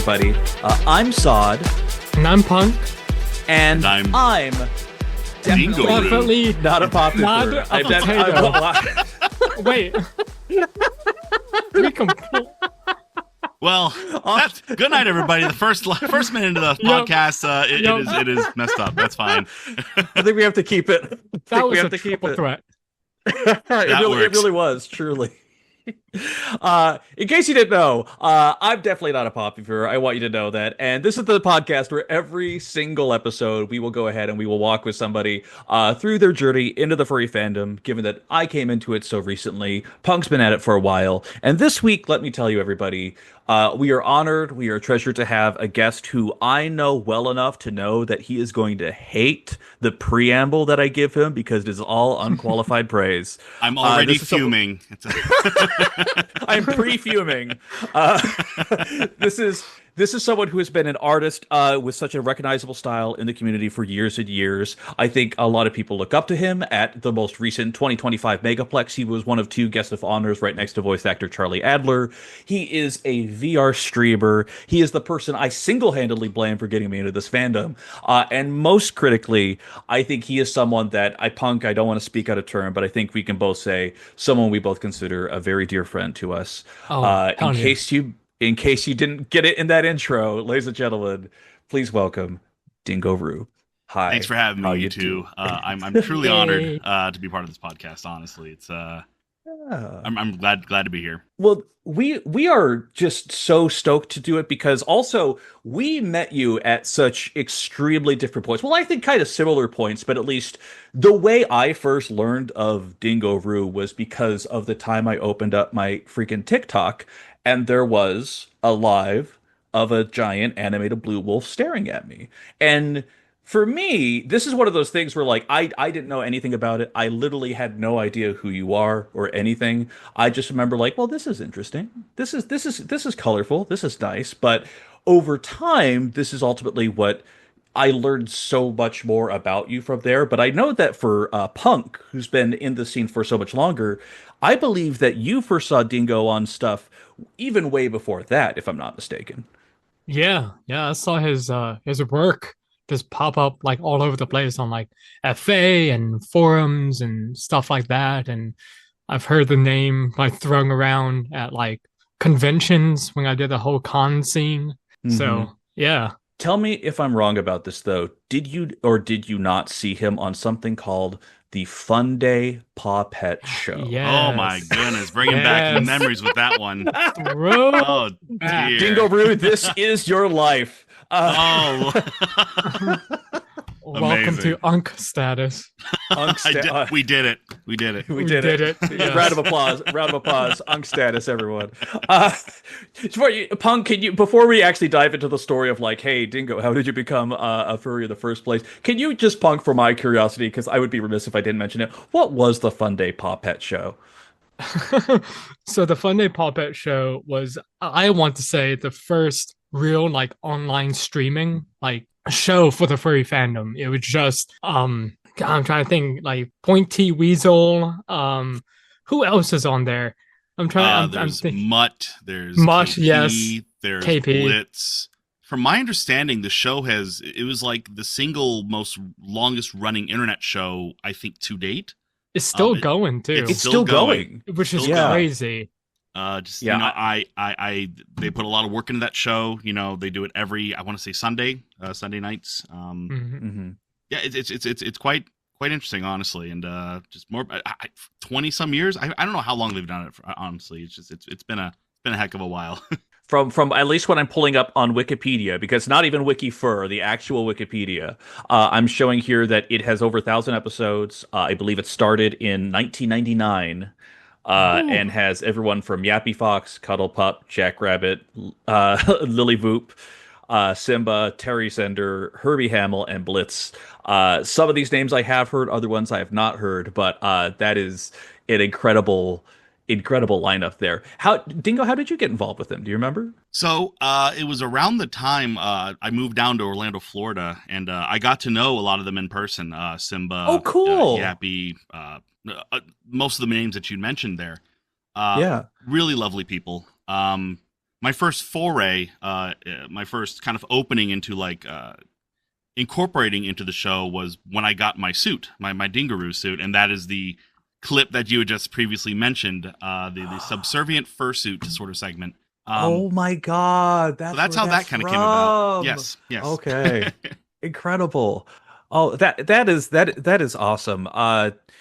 everybody. I'm Sawd. And I'm Punk. And I'm Dingoroo. Definitely not a Popufur. not a potato. Wait. We Well, that's good night, everybody. The first minute of the podcast, it is messed up. That's fine. I think we have to keep it. That was we have a to keep triple it. threat. It really was, truly. In case you didn't know, I'm definitely not a Popufur. I want you to know that. And this is the podcast where every single episode we will go ahead and we will walk with somebody through their journey into the furry fandom, given that I came into it so recently. Punk's been at it for a while. And this week, let me tell you, everybody, we are honored, we are treasured to have a guest who I know well enough to know that he is going to hate the preamble that I give him because it is all unqualified praise. I'm already fuming. I'm pre-fuming. This is someone who has been an artist with such a recognizable style in the community for years and years. I think a lot of people look up to him. At the most recent 2025 Megaplex, he was one of two guests of honors right next to voice actor Charlie Adler. He is a VR streamer. He is the person I single-handedly blame for getting me into this fandom. And most critically, I think he is someone that I don't want to speak out of turn, but I think we can both say someone we both consider a very dear friend to us. In case you didn't get it in that intro, ladies and gentlemen, please welcome Dingoroo. Hi. Thanks for having me, you two. I'm truly honored to be part of this podcast. Honestly, it's I'm glad to be here. Well, we are just so stoked to do it because also we met you at such extremely different points. Well, I think kind of similar points, but at least the way I first learned of Dingoroo was because of the time I opened up my freaking TikTok. And there was a live of a giant animated blue wolf staring at me. And for me, this is one of those things where like I didn't know anything about it. I literally had no idea who you are or anything. I just remember like, well, this is interesting. This is colorful. This is nice. But over time, this is ultimately what I learned so much more about you from there. But I know that for Punk, who's been in the scene for so much longer, I believe that you first saw Dingo on stuff even way before that, if I'm not mistaken. Yeah, I saw his work just pop up like all over the place on like FA and forums and stuff like that. And I've heard the name like thrown around at like conventions when I did the whole con scene. Mm-hmm. So yeah. Tell me if I'm wrong about this though. Did you or did you not see him on something called the Funday Pawpet Show? Yes. Oh my goodness, bringing back the memories with that one. Oh dear. Dingoroo, this is your life. Welcome to Unk status. We did it. We did it. We did it. Yes. Round of applause. Unk status, everyone. Punk, can you, before we actually dive into the story of like, hey, Dingo, how did you become a furry in the first place? Can you just, Punk, for my curiosity, because I would be remiss if I didn't mention it, what was the Funday Pawpet Show? So the Funday Pawpet Show was, I want to say, the first real like online streaming like show for the furry fandom. It was just I'm trying to think like Pointy Weasel. Who else is on there? There's Mutt. There's Mutt. KP, Yes. There's KP. Blitz. From my understanding, the show it was like the single most longest running internet show I think to date. It's still going too. It's still going, which is crazy. They put a lot of work into that show. You know, they do it every, I want to say Sunday nights. Yeah, it's quite interesting, honestly, and just more 20 some years. I don't know how long they've done it. Honestly, it's been a heck of a while. From at least what I'm pulling up on Wikipedia, because not even WikiFur, the actual Wikipedia, I'm showing here that it has over 1,000 episodes. I believe it started in 1999. And has everyone from Yappy Fox, Cuddle Pup, Jackrabbit, Lily Voop, Simba, Terry Sender, Herbie Hamill, and Blitz. Some of these names I have heard, other ones I have not heard, but that is an incredible lineup there. Dingo, how did you get involved with them? Do you remember? So it was around the time I moved down to Orlando, Florida, and I got to know a lot of them in person. Simba, oh, cool. Yappy, most of the names that you mentioned there. Yeah. Really lovely people. My my first foray, my first kind of opening into like incorporating into the show was when I got my suit, my Dingoroo suit, and that is the clip that you had just previously mentioned, the subservient fursuit sort of segment. Oh my God, So that's that's where how that that's kind of came about. from. Yes, yes. Okay. Incredible. Oh, that is awesome.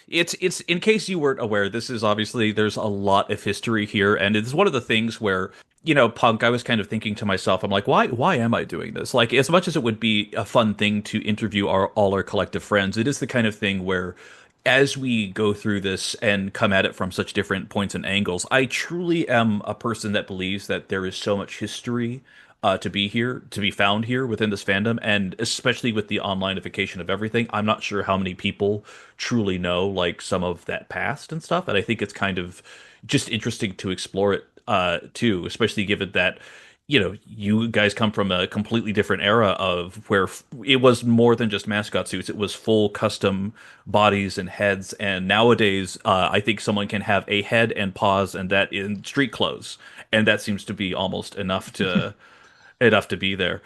It's in case you weren't aware, this is obviously there's a lot of history here, and it's one of the things where, Punk, I was kind of thinking to myself, I'm like, why am I doing this? Like, as much as it would be a fun thing to interview all our collective friends, it is the kind of thing where as we go through this and come at it from such different points and angles, I truly am a person that believes that there is so much history to be found here within this fandom, and especially with the onlineification of everything, I'm not sure how many people truly know like some of that past and stuff, and I think it's kind of just interesting to explore it too, especially given that you guys come from a completely different era of where it was more than just mascot suits. It was full custom bodies and heads. And nowadays, I think someone can have a head and paws and that in street clothes. And that seems to be almost enough to enough to be there.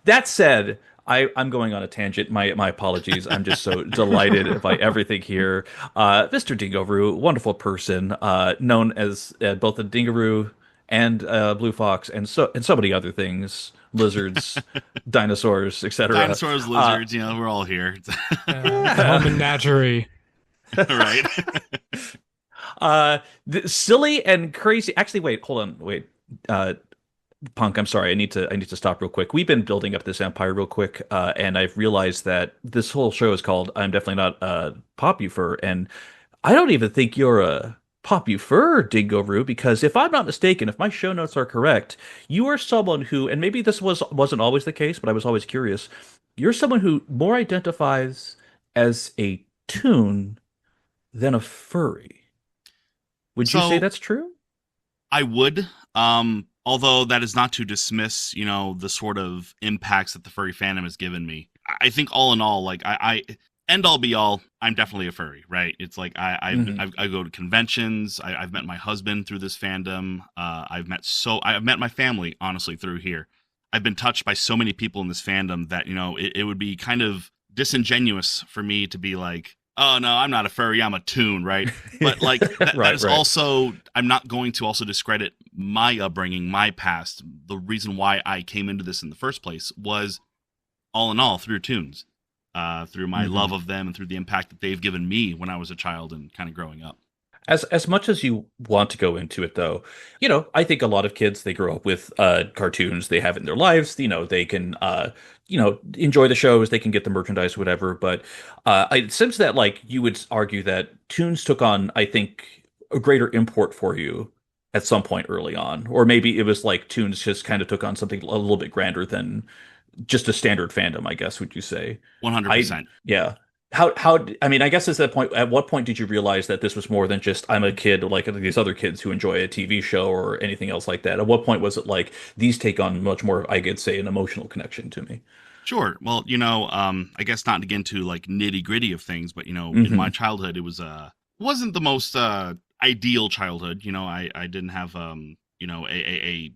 That said, I'm going on a tangent. My apologies. I'm just so delighted by everything here. Mr. Dingoroo, wonderful person, known as both a Dingoroo and Blue Fox, and so many other things, lizards, dinosaurs, etc. Dinosaurs, lizards, we're all here. Home menagerie. Right. Silly and crazy. Actually, wait, hold on, wait. Punk, I'm sorry. I need to stop real quick. We've been building up this empire real quick, and I've realized that this whole show is called "I'm Definitely Not a Popufur," and I don't even think you're a Popufur, Dingoroo, because if I'm not mistaken, if my show notes are correct, you are someone who, and maybe this wasn't always the case, but I was always curious. You're someone who more identifies as a toon than a furry. Would you say So that's true? I would, although that is not to dismiss, the sort of impacts that the furry fandom has given me. I think all in all, like I end all be all, I'm definitely a furry, right? It's like I go to conventions. I've met my husband through this fandom. I've met my family honestly through here. I've been touched by so many people in this fandom that it would be kind of disingenuous for me to be like, oh no, I'm not a furry, I'm a toon, right? But like that is also, I'm not going to also discredit my upbringing, my past. The reason why I came into this in the first place was all in all through toons, through my love of them and through the impact that they've given me when I was a child and kind of growing up. As much as you want to go into it, though, I think a lot of kids, they grow up with cartoons they have in their lives. They can enjoy the shows, they can get the merchandise, whatever. But it seems that like you would argue that tunes took on, I think, a greater import for you at some point early on, or maybe it was like tunes just kind of took on something a little bit grander than just a standard fandom, I guess. Would you say? 100%. Yeah. I mean, I guess at what point did you realize that this was more than just I'm a kid like these other kids who enjoy a TV show or anything else like that? At what point was it like these take on much more, I could say, an emotional connection to me? Sure. Well, I guess not to get into like nitty gritty of things, but in my childhood, it wasn't the most ideal childhood. I didn't have a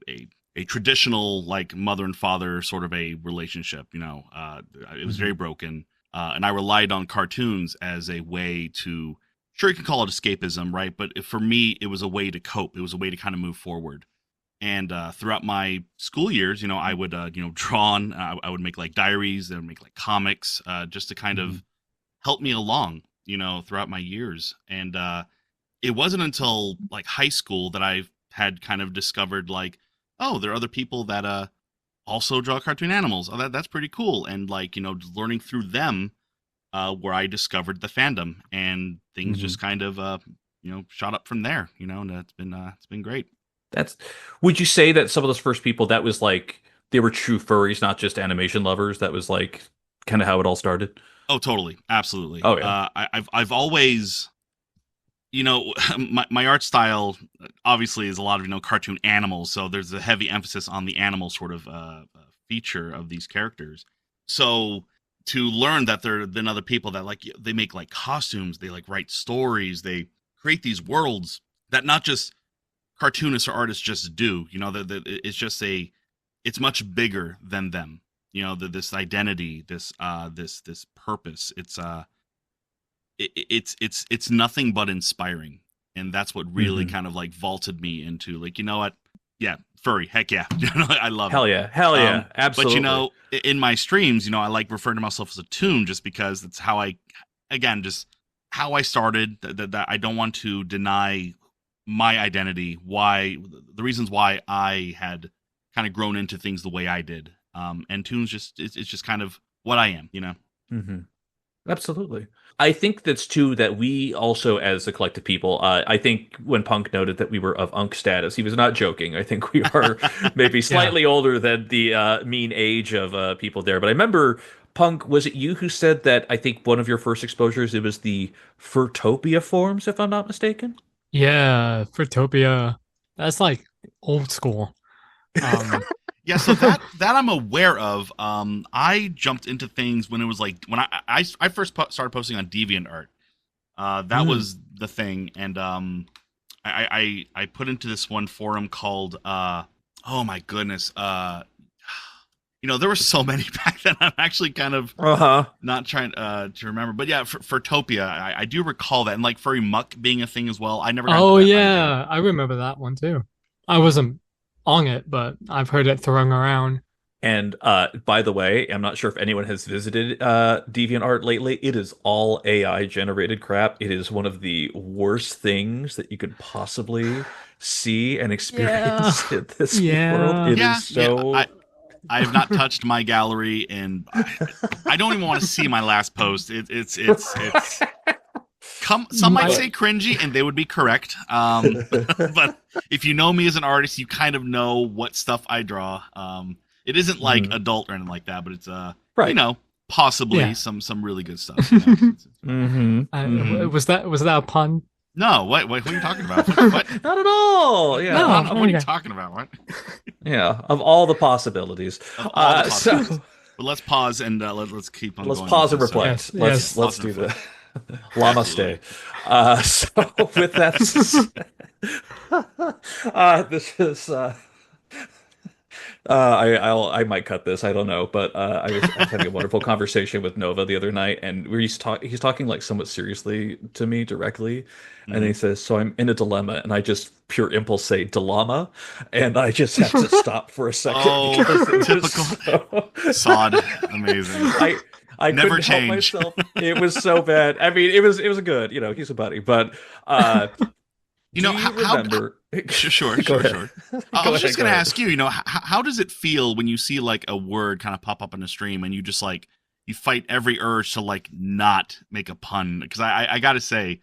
traditional like mother and father sort of a relationship. It was very broken. And I relied on cartoons as a way to, sure, you can call it escapism, right? But for me, it was a way to cope. It was a way to kind of move forward. And throughout my school years, I would, draw on, I would make like diaries, I would make like comics, just to kind of help me along, throughout my years. And it wasn't until like high school that I had kind of discovered like, oh, there are other people that also draw cartoon animals. Oh, that's pretty cool. And like, learning through them, where I discovered the fandom, and things just kind of, shot up from there, and it's been great. Would you say that some of those first people that was like, they were true furries, not just animation lovers? That was like kind of how it all started? Oh, totally. Absolutely. Oh yeah. I've always, my art style obviously is a lot of cartoon animals, so there's a heavy emphasis on the animal sort of feature of these characters. So to learn that there have been other people that like they make like costumes, they like write stories, they create these worlds that not just cartoonists or artists just do. You know, that it's just it's much bigger than them. You know, this identity, this purpose. It's nothing but inspiring, and that's what really kind of like vaulted me into like, you know what? Yeah, furry. Heck yeah, I love Hell it. yeah, hell yeah, absolutely. But you know, in my streams, you know, I like referring to myself as a toon just because that's how I started. That I don't want to deny my identity. Why the reasons why I had kind of grown into things the way I did. And toon's it's just kind of what I am, you know. Mm-hmm. Absolutely. I think that's too that we also, as a collective people, I think when Punk noted that we were of unk status, he was not joking. I think we are maybe slightly older than the mean age of people there. But I remember, Punk, was it you who said that I think one of your first exposures, it was the Furtopia forums, if I'm not mistaken? Yeah, Fruitopia. That's like old school. Yeah, so that I'm aware of. I jumped into things when it was like when I first started posting on DeviantArt. That was the thing, and I put into this one forum called oh my goodness, you know, there were so many back then. I'm actually kind of not trying to remember, but yeah, for Topia, I do recall that, and like furry muck being a thing as well. I never. Oh yeah, I remember that one too. I wasn't on it, but I've heard it thrown around. And by the way, I'm not sure if anyone has visited DeviantArt lately. It is all AI generated crap. It is one of the worst things that you could possibly see and experience in this world. It is so. Yeah. I have not touched my gallery, and I don't even want to see my last post. It's some might say cringy, and they would be correct. But if you know me as an artist, you kind of know what stuff I draw. It isn't like adult or anything like that, but it's you know, possibly some really good stuff. You know? Was that a pun? No, what are you talking about? What? Not at all. Yeah. No, what are you talking about? What? Yeah, of all the possibilities. But let's pause and let's keep on. Let's going pause and reflect. Yes. Let's do that. Llama stay. So with that, this is. I might cut this. I don't know, but I was having a wonderful conversation with Nova the other night, and he's talking like somewhat seriously to me directly, and he says, "So I'm in a dilemma," and I just pure impulse say "dilemma," and I just have to stop for a second. Oh, typical Sawd, amazing. I never couldn't change. help myself. It was so bad. I mean, it was good. You know, he's a buddy, but you know, remember? Sure. I was just going to ask you, you know, how does it feel when you see like a word kind of pop up in a stream and you just like, you fight every urge to like not make a pun? Because I got to say,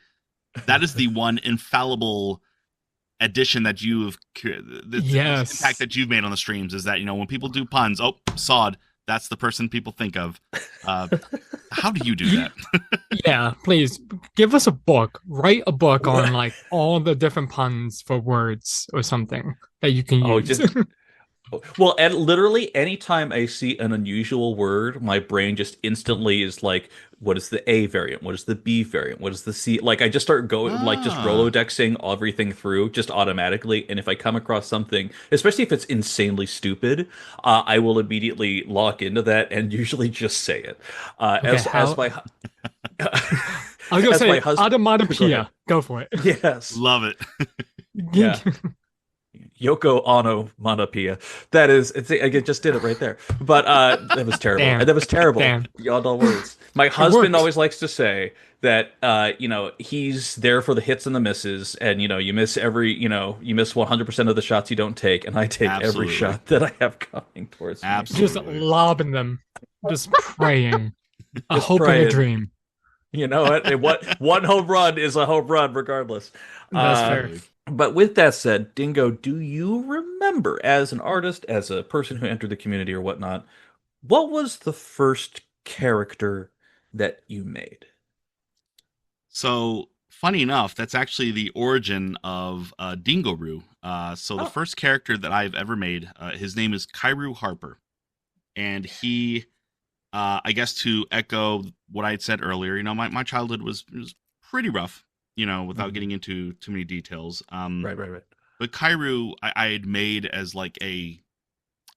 that is the one infallible addition that you've, the impact that you've made on the streams is that, you know, when people do puns, oh, Sawd, that's the person people think of. How do you do that? Yeah, please give us a book. Write a book on like all the different puns for words or something that you can use. Well, and literally anytime I see an unusual word, my brain just instantly is like, what is the A variant? What is the B variant? What is the C? Like I just start going like just Rolodexing everything through just automatically. And if I come across something, especially if it's insanely stupid, I will immediately lock into that and usually just say it. As my I was gonna say automatopoeia. Go for it. Yes. Love it. Yeah. Yoko Ono Monopia. That is, I just did it right there. But that was terrible. Damn. That was terrible. Damn. Beyond all words. My husband always likes to say that, you know, he's there for the hits and the misses, and you know, you miss 100% of the shots you don't take, and I take every shot that I have coming towards me. Just lobbing them, just praying, a hope and a dream. You know what? One home run is a home run, regardless. That's fair. But with that said, Dingo, do you remember, as an artist, as a person who entered the community or whatnot, what was the first character that you made? So, funny enough, that's actually the origin of Dingoroo. The first character that I've ever made, his name is Kairu Harper. And he, I guess to echo what I had said earlier, you know, my childhood was pretty rough. You know, without getting into too many details. Right. but Kairu I had made as like a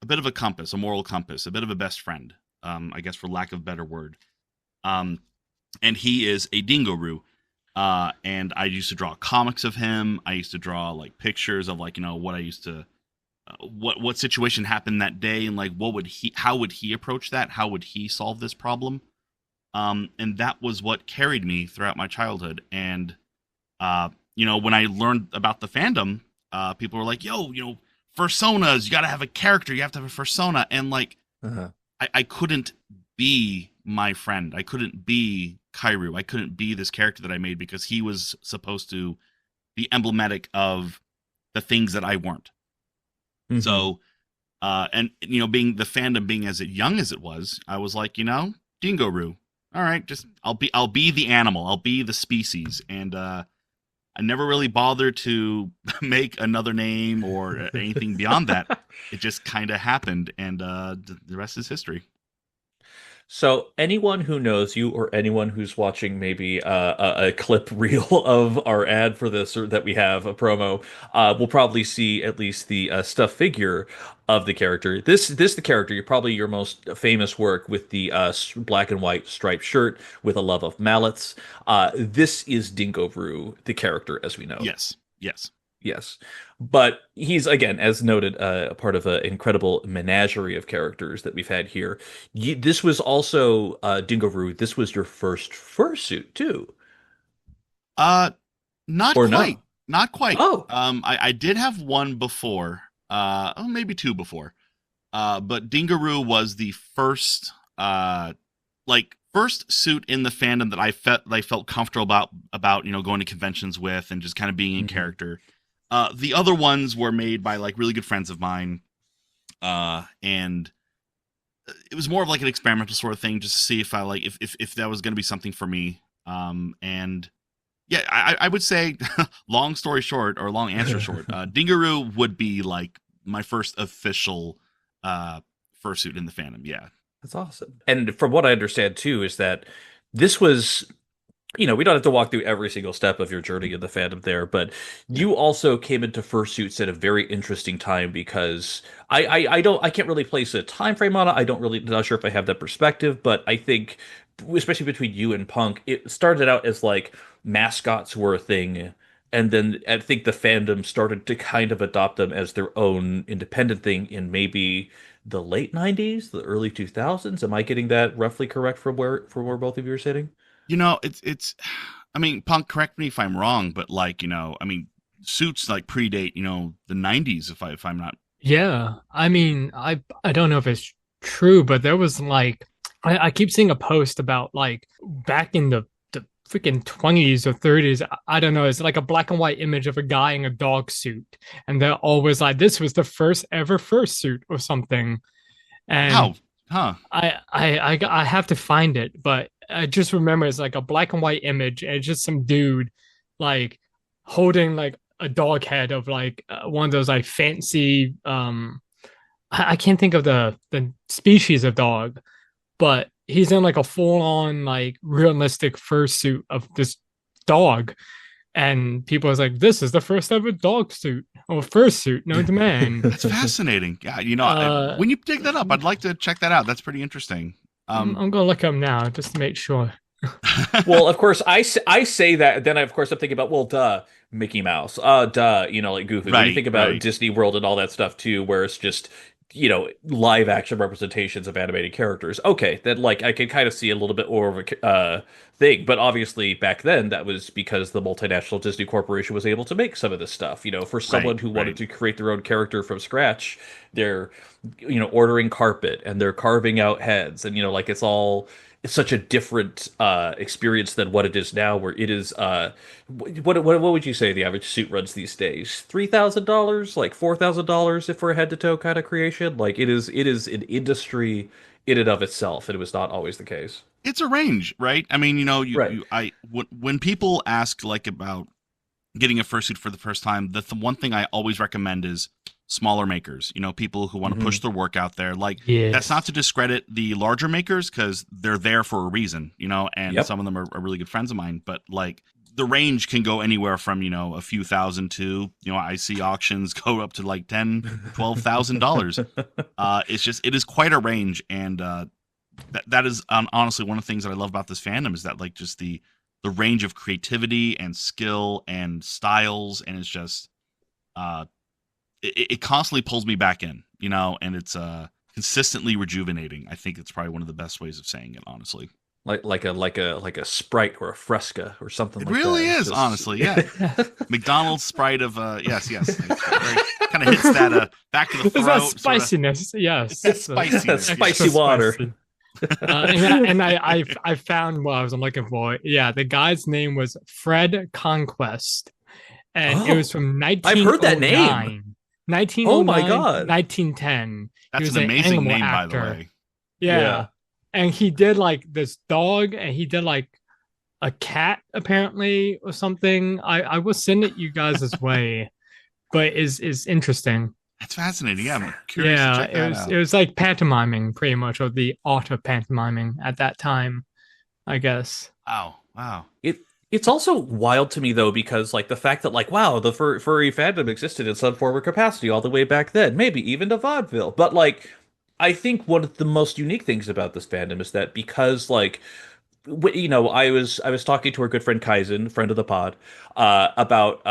bit of a compass, a moral compass, a bit of a best friend, I guess for lack of a better word. And he is a Dingoroo. And I used to draw comics of him. I used to draw like pictures of like, what I used to, what situation happened that day, and like how would he approach that? How would he solve this problem? And that was what carried me throughout my childhood. And, when I learned about the fandom, people were like, yo, personas, you got to have a character. You have to have a persona. And like, I couldn't be my friend. I couldn't be Kairu. I couldn't be this character that I made because he was supposed to be emblematic of the things that I weren't. Mm-hmm. So, and being the fandom being as young as it was, I was like, Dingoroo. All right, just I'll be the animal. I'll be the species. And I never really bothered to make another name or anything beyond that. It just kind of happened, and the rest is history. So anyone who knows you or anyone who's watching maybe a clip reel of our ad for this or that we have a promo will probably see at least the stuffed figure of the character. This the character, probably your most famous work with the black and white striped shirt with a love of mallets. This is Dingoroo, the character as we know. Yes. But he's, again, as noted, a part of an incredible menagerie of characters that we've had here. This was also, Dingoroo, this was your first fursuit, too. Not or quite. No? Not quite. Oh. I did have one before. Maybe two before. But Dingoroo was the first, first suit in the fandom that I felt comfortable about, going to conventions with and just kind of being in character. The other ones were made by like really good friends of mine, and it was more of like an experimental sort of thing, just to see if I if that was going to be something for me. And yeah, I would say, long story short or long answer short, Dingoroo would be like my first official fursuit in the fandom. Yeah, that's awesome. And from what I understand too, is that this was. We don't have to walk through every single step of your journey in the fandom there, but you also came into fursuits at a very interesting time because I can't really place a time frame on it. Not sure if I have that perspective, but I think, especially between you and Punk, it started out as like mascots were a thing, and then I think the fandom started to kind of adopt them as their own independent thing in maybe the late 90s, the early 2000s. Am I getting that roughly correct from where both of you are sitting? It's, I mean, Punk, correct me if I'm wrong, but like, suits like predate, the 90s if I'm not. Yeah. I mean, I don't know if it's true, but there was like, I keep seeing a post about like back in the freaking 20s or 30s. I don't know. It's like a black and white image of a guy in a dog suit. And they're always like, this was the first ever fursuit or something. And how? Huh. I have to find it, but I just remember it's like a black and white image, and it's just some dude like holding like a dog head of like one of those like fancy I can't think of the species of dog, but he's in like a full on like realistic fursuit of this dog. And people was like, this is the first ever dog suit or fursuit known to man. That's fascinating. Yeah, when you dig that up, I'd like to check that out. That's pretty interesting. I'm going to look up now just to make sure. Well, of course, I say that. Then, of course, I'm thinking about, well, duh, Mickey Mouse. Duh, like Goofy. When you think about Disney World and all that stuff, too, where it's just, live action representations of animated characters. Okay, then, like, I can kind of see a little bit more of a thing. But obviously, back then, that was because the multinational Disney Corporation was able to make some of this stuff. For someone who wanted to create their own character from scratch, they're, ordering carpet and they're carving out heads. And, like, it's such a different experience than what it is now, where it is what would you say the average suit runs these days? $3,000, like $4,000 if for a head to toe kind of creation. Like it is an industry in and of itself, and it was not always the case. It's a range, right? I mean, when people ask like about getting a fursuit for the first time, the one thing I always recommend is smaller makers, people who want to push their work out there. Like, that's not to discredit the larger makers, because they're there for a reason, and some of them are really good friends of mine. But like, the range can go anywhere from, a few thousand to, I see auctions go up to like $10,000-$12,000. It is quite a range. And that is honestly one of the things that I love about this fandom is that like just the range of creativity and skill and styles. And it's just, it constantly pulls me back in, and it's consistently rejuvenating. I think it's probably one of the best ways of saying it, honestly. Like a Sprite or a Fresca or something like that. It really is, honestly, yeah. McDonald's Sprite of yes. Kind of hits that back to the throat. That spiciness, sort of. Yes. That spiciness. Spicy water. Spicy. And I found what I was looking for. Yeah, the guy's name was Fred Conquest. And it was from 1909. I've heard that name. 1909, oh my God. 1910. That's an amazing name, actor. by the way. Yeah. And he did like this dog, and he did like a cat apparently or something. I will send it you guys' way, but is interesting. That's fascinating. Yeah, I'm curious to check that out. It was like pantomiming pretty much, or the art of pantomiming at that time, I guess. Wow. It's also wild to me though, because like the fact that like, wow, the furry fandom existed in some form or capacity all the way back then, maybe even to vaudeville, but like. I think one of the most unique things about this fandom is that because, like, I was talking to our good friend Kaizen, friend of the pod, about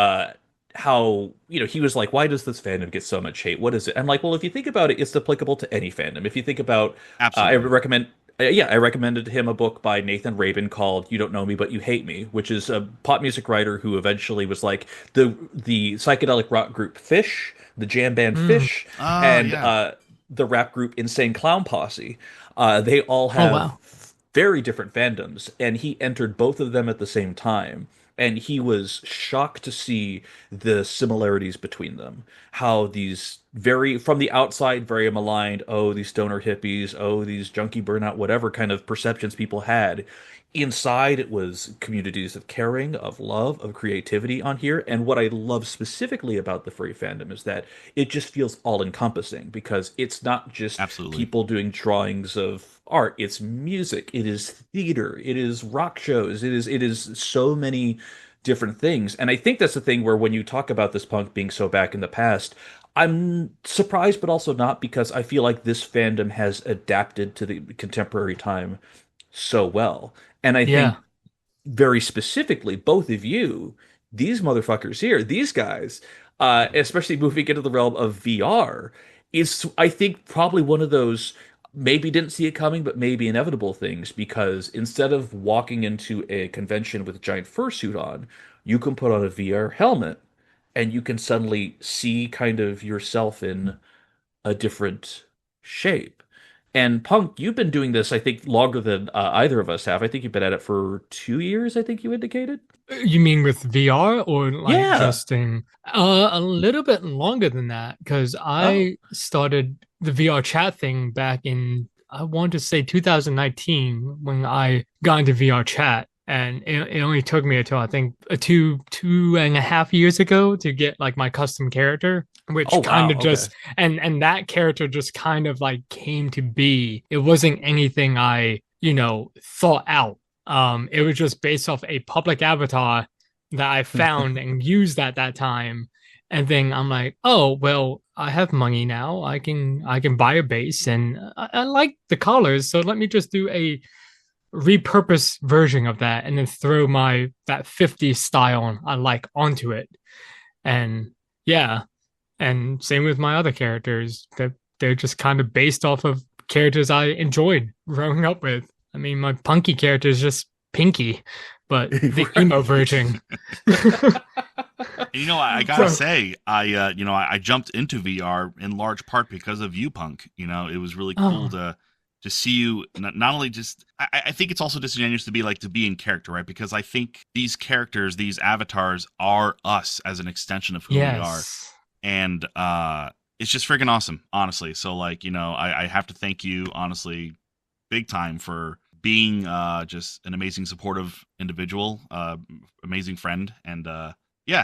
how he was like, why does this fandom get so much hate? What is it? I'm like, well, if you think about it, it's applicable to any fandom. If you think about, I recommended him a book by Nathan Rabin called "You Don't Know Me But You Hate Me," which is a pop music writer who eventually was like the psychedelic rock group Fish, the jam band Fish, the rap group Insane Clown Posse. They all have very different fandoms, and he entered both of them at the same time. And he was shocked to see the similarities between them. How these from the outside, very maligned, these stoner hippies, these junkie burnout, whatever kind of perceptions people had. Inside, it was communities of caring, of love, of creativity on here. And what I love specifically about the furry fandom is that it just feels all-encompassing, because it's not just people doing drawings of art. It's music. It is theater. It is rock shows. It is so many different things. And I think that's the thing where when you talk about this punk being so back in the past, I'm surprised, but also not, because I feel like this fandom has adapted to the contemporary time so well. And I think very specifically, both of you, these motherfuckers here, these guys, especially moving into the realm of VR, is, I think, probably one of those maybe didn't see it coming, but maybe inevitable things, because instead of walking into a convention with a giant fursuit on, you can put on a VR helmet and you can suddenly see kind of yourself in a different shape. And Punk, you've been doing this, I think, longer than either of us have. I think you've been at it for 2 years, I think you indicated. You mean with VR or like just in a little bit longer than that? Because I started the VR chat thing back in, I want to say 2019, when I got into VR chat. And it only took me until I think 2.5 years ago to get like my custom character, which and that character just kind of like came to be. It wasn't anything I, thought out. It was just based off a public avatar that I found and used at that time. And then I'm like, oh, well, I have money now. I can buy a base, and I like the colors. So let me just do a repurpose version of that and then throw that 50s style I like onto it. And and same with my other characters, that they're just kind of based off of characters I enjoyed growing up with. I mean, my punky character is just Pinky, but the emo version. I gotta say, I jumped into VR in large part because of you, Punk. It was really cool to see you not only just, I think it's also disingenuous to be in character, right? Because I think these characters, these avatars are us as an extension of who we are. And it's just freaking awesome, honestly. So I have to thank you, honestly, big time, for being just an amazing supportive individual, amazing friend. And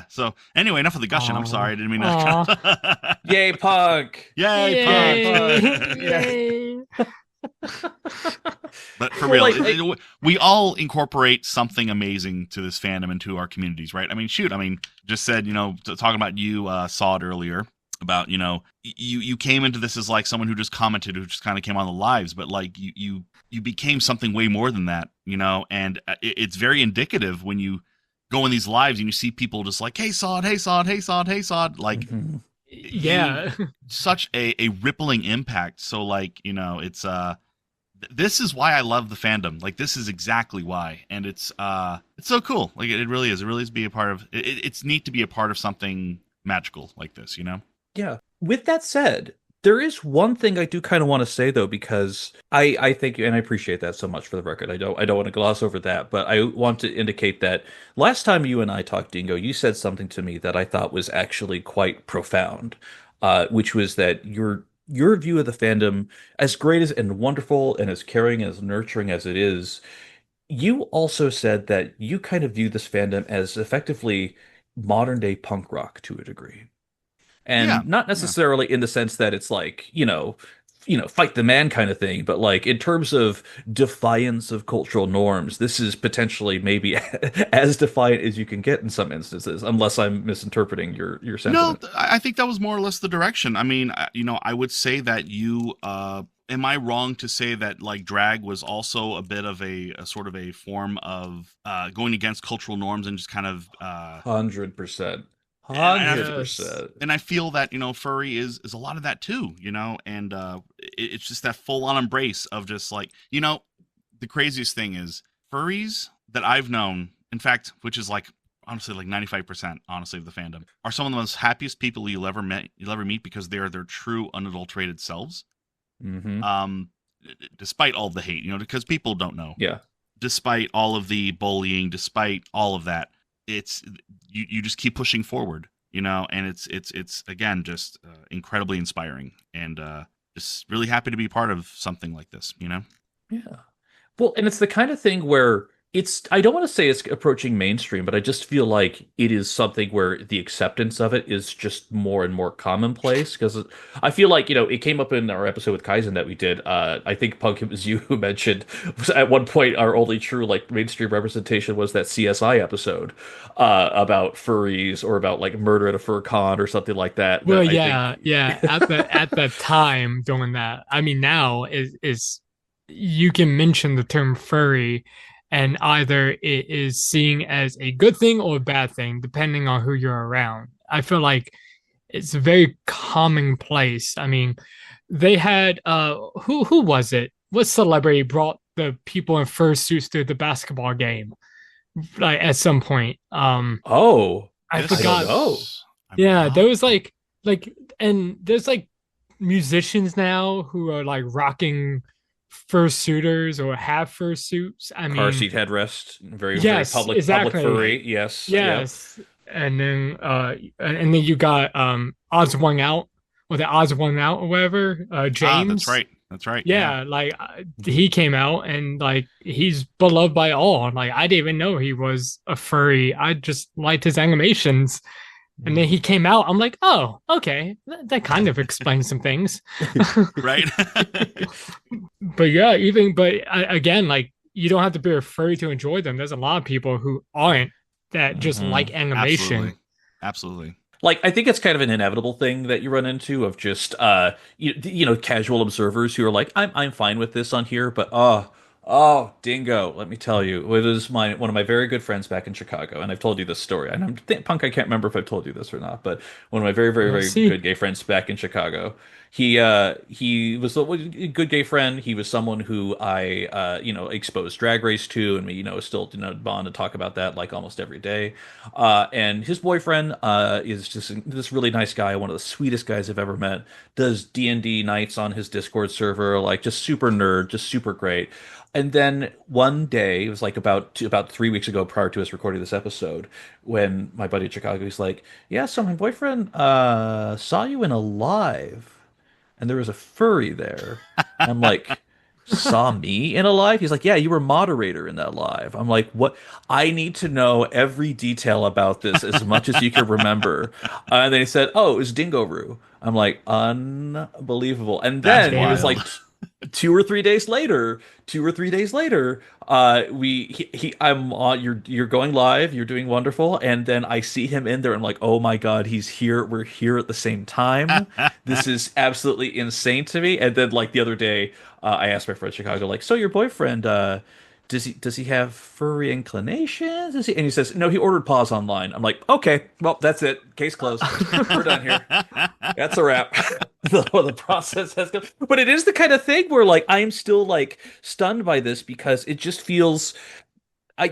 so anyway, enough of the gushing. I'm sorry, I didn't mean to. Yay, Punk! Yay, Punk! Yay! But for Well, real, like, we all incorporate something amazing to this fandom and to our communities, right? I mean, shoot, I mean, just said, talking about you, Sawed earlier about, you came into this as like someone who just commented, who just kind of came on the lives, but like you became something way more than that, and it's very indicative when you go in these lives and you see people just like, hey, Sawed, hey, Sawed, hey, Sawed, hey, Sawed, like, you Yeah. such a rippling impact. So like, it's this is why I love the fandom. Like, this is exactly why, and it's so cool. Like, it really is. It really is be a part of. It's neat to be a part of something magical like this. yeah. With that said, there is one thing I do kind of want to say though, because I think, and I appreciate that so much for the record. I don't want to gloss over that, but I want to indicate that last time you and I talked, Dingo, you said something to me that I thought was actually quite profound, which was that your view of the fandom, as great as and wonderful and as caring as nurturing as it is, you also said that you kind of view this fandom as effectively modern day punk rock to a degree. Yeah, And not yeah. necessarily in the sense that it's like, fight the man kind of thing, but like in terms of defiance of cultural norms, this is potentially maybe as defiant as you can get in some instances, unless I'm misinterpreting your No, sentiment. I think that was more or less the direction. I mean, I would say that you. Am I wrong to say that like drag was also a bit of a sort of a form of going against cultural norms and just kind of 100%. and Yes. 100%. I feel that furry is a lot of that too, and it's just that full on embrace of just like the craziest thing is furries that I've known, in fact, which is like honestly like 95% honestly of the fandom, are some of the most happiest people you'll ever meet because they are their true unadulterated selves. Hmm. Um, despite all the hate, because people don't know, Yeah. despite all of the bullying, despite all of that, it's you just keep pushing forward, and it's again just incredibly inspiring and just really happy to be part of something like this. Yeah. Well, and it's the kind of thing where I don't want to say it's approaching mainstream, but I just feel like it is something where the acceptance of it is just more and more commonplace. Because I feel like, it came up in our episode with Kaizen that we did. I think Punk, it was you who mentioned at one point our only true like mainstream representation was that CSI episode about furries or about like murder at a fur con or something like that. Well, That I yeah, think. yeah. At the time doing that, I mean, now is you can mention the term furry, and either it is seen as a good thing or a bad thing, depending on who you're around. I feel like it's a very commonplace. I mean, they had who was it? What celebrity brought the people in fursuits to the basketball game? Like at some point, Oh, I I don't forgot. know. I'm Yeah, there not. was like and there's like musicians now who are like rocking fursuiters or have fursuits. I Car mean, seat headrest, very, very yes, public exactly. furry. Yes. Yep. Yes. And then you got odds one out or the odds one out or whatever, That's James. right. That's right. Yeah. Yeah, like he came out and like he's beloved by all. Like I didn't even know he was a furry. I just liked his animations. And then he came out. I'm like, oh, okay, that kind of explains some things. Right. But yeah, again, like you don't have to be a furry to enjoy them. There's a lot of people who aren't that just Hmm. like animation. Absolutely. Absolutely. Like, I think it's kind of an inevitable thing that you run into of just casual observers who are like, I'm fine with this on here, but Dingo, let me tell you, it is one of my very good friends back in Chicago, and I've told you this story. And Punk, I can't remember if I've told you this or not, but one of my very, very, Let's very see. good gay friends back in Chicago. He was a good gay friend. He was someone who I exposed Drag Race to, and we still bond and talk about that like almost every day. And his boyfriend is just this really nice guy, one of the sweetest guys I've ever met. Does D&D nights on his Discord server, like just super nerd, just super great. And then one day, it was like about 3 weeks ago, prior to us recording this episode, when my buddy in Chicago, he's like, "Yeah, so my boyfriend saw you in a live, and there was a furry there." I'm like, "Saw me in a live?" He's like, "Yeah, you were moderator in that live." I'm like, "What? I need to know every detail about this as much as you can remember." And then he said, "Oh, it was Dingoroo." I'm like, "Unbelievable." And That's then he was like, wild. 2 or 3 days later, I'm on. You're going live. You're doing wonderful, and then I see him in there. I'm like, oh my god, he's here. We're here at the same time. This is absolutely insane to me. And then like the other day, I asked my friend in Chicago, like, so your boyfriend, does he have furry inclinations? And he says, no, he ordered paws online. I'm like, okay, well, that's it. Case closed. We're done here. That's a wrap. The process has gone. But it is the kind of thing where like I'm still like stunned by this because it just feels I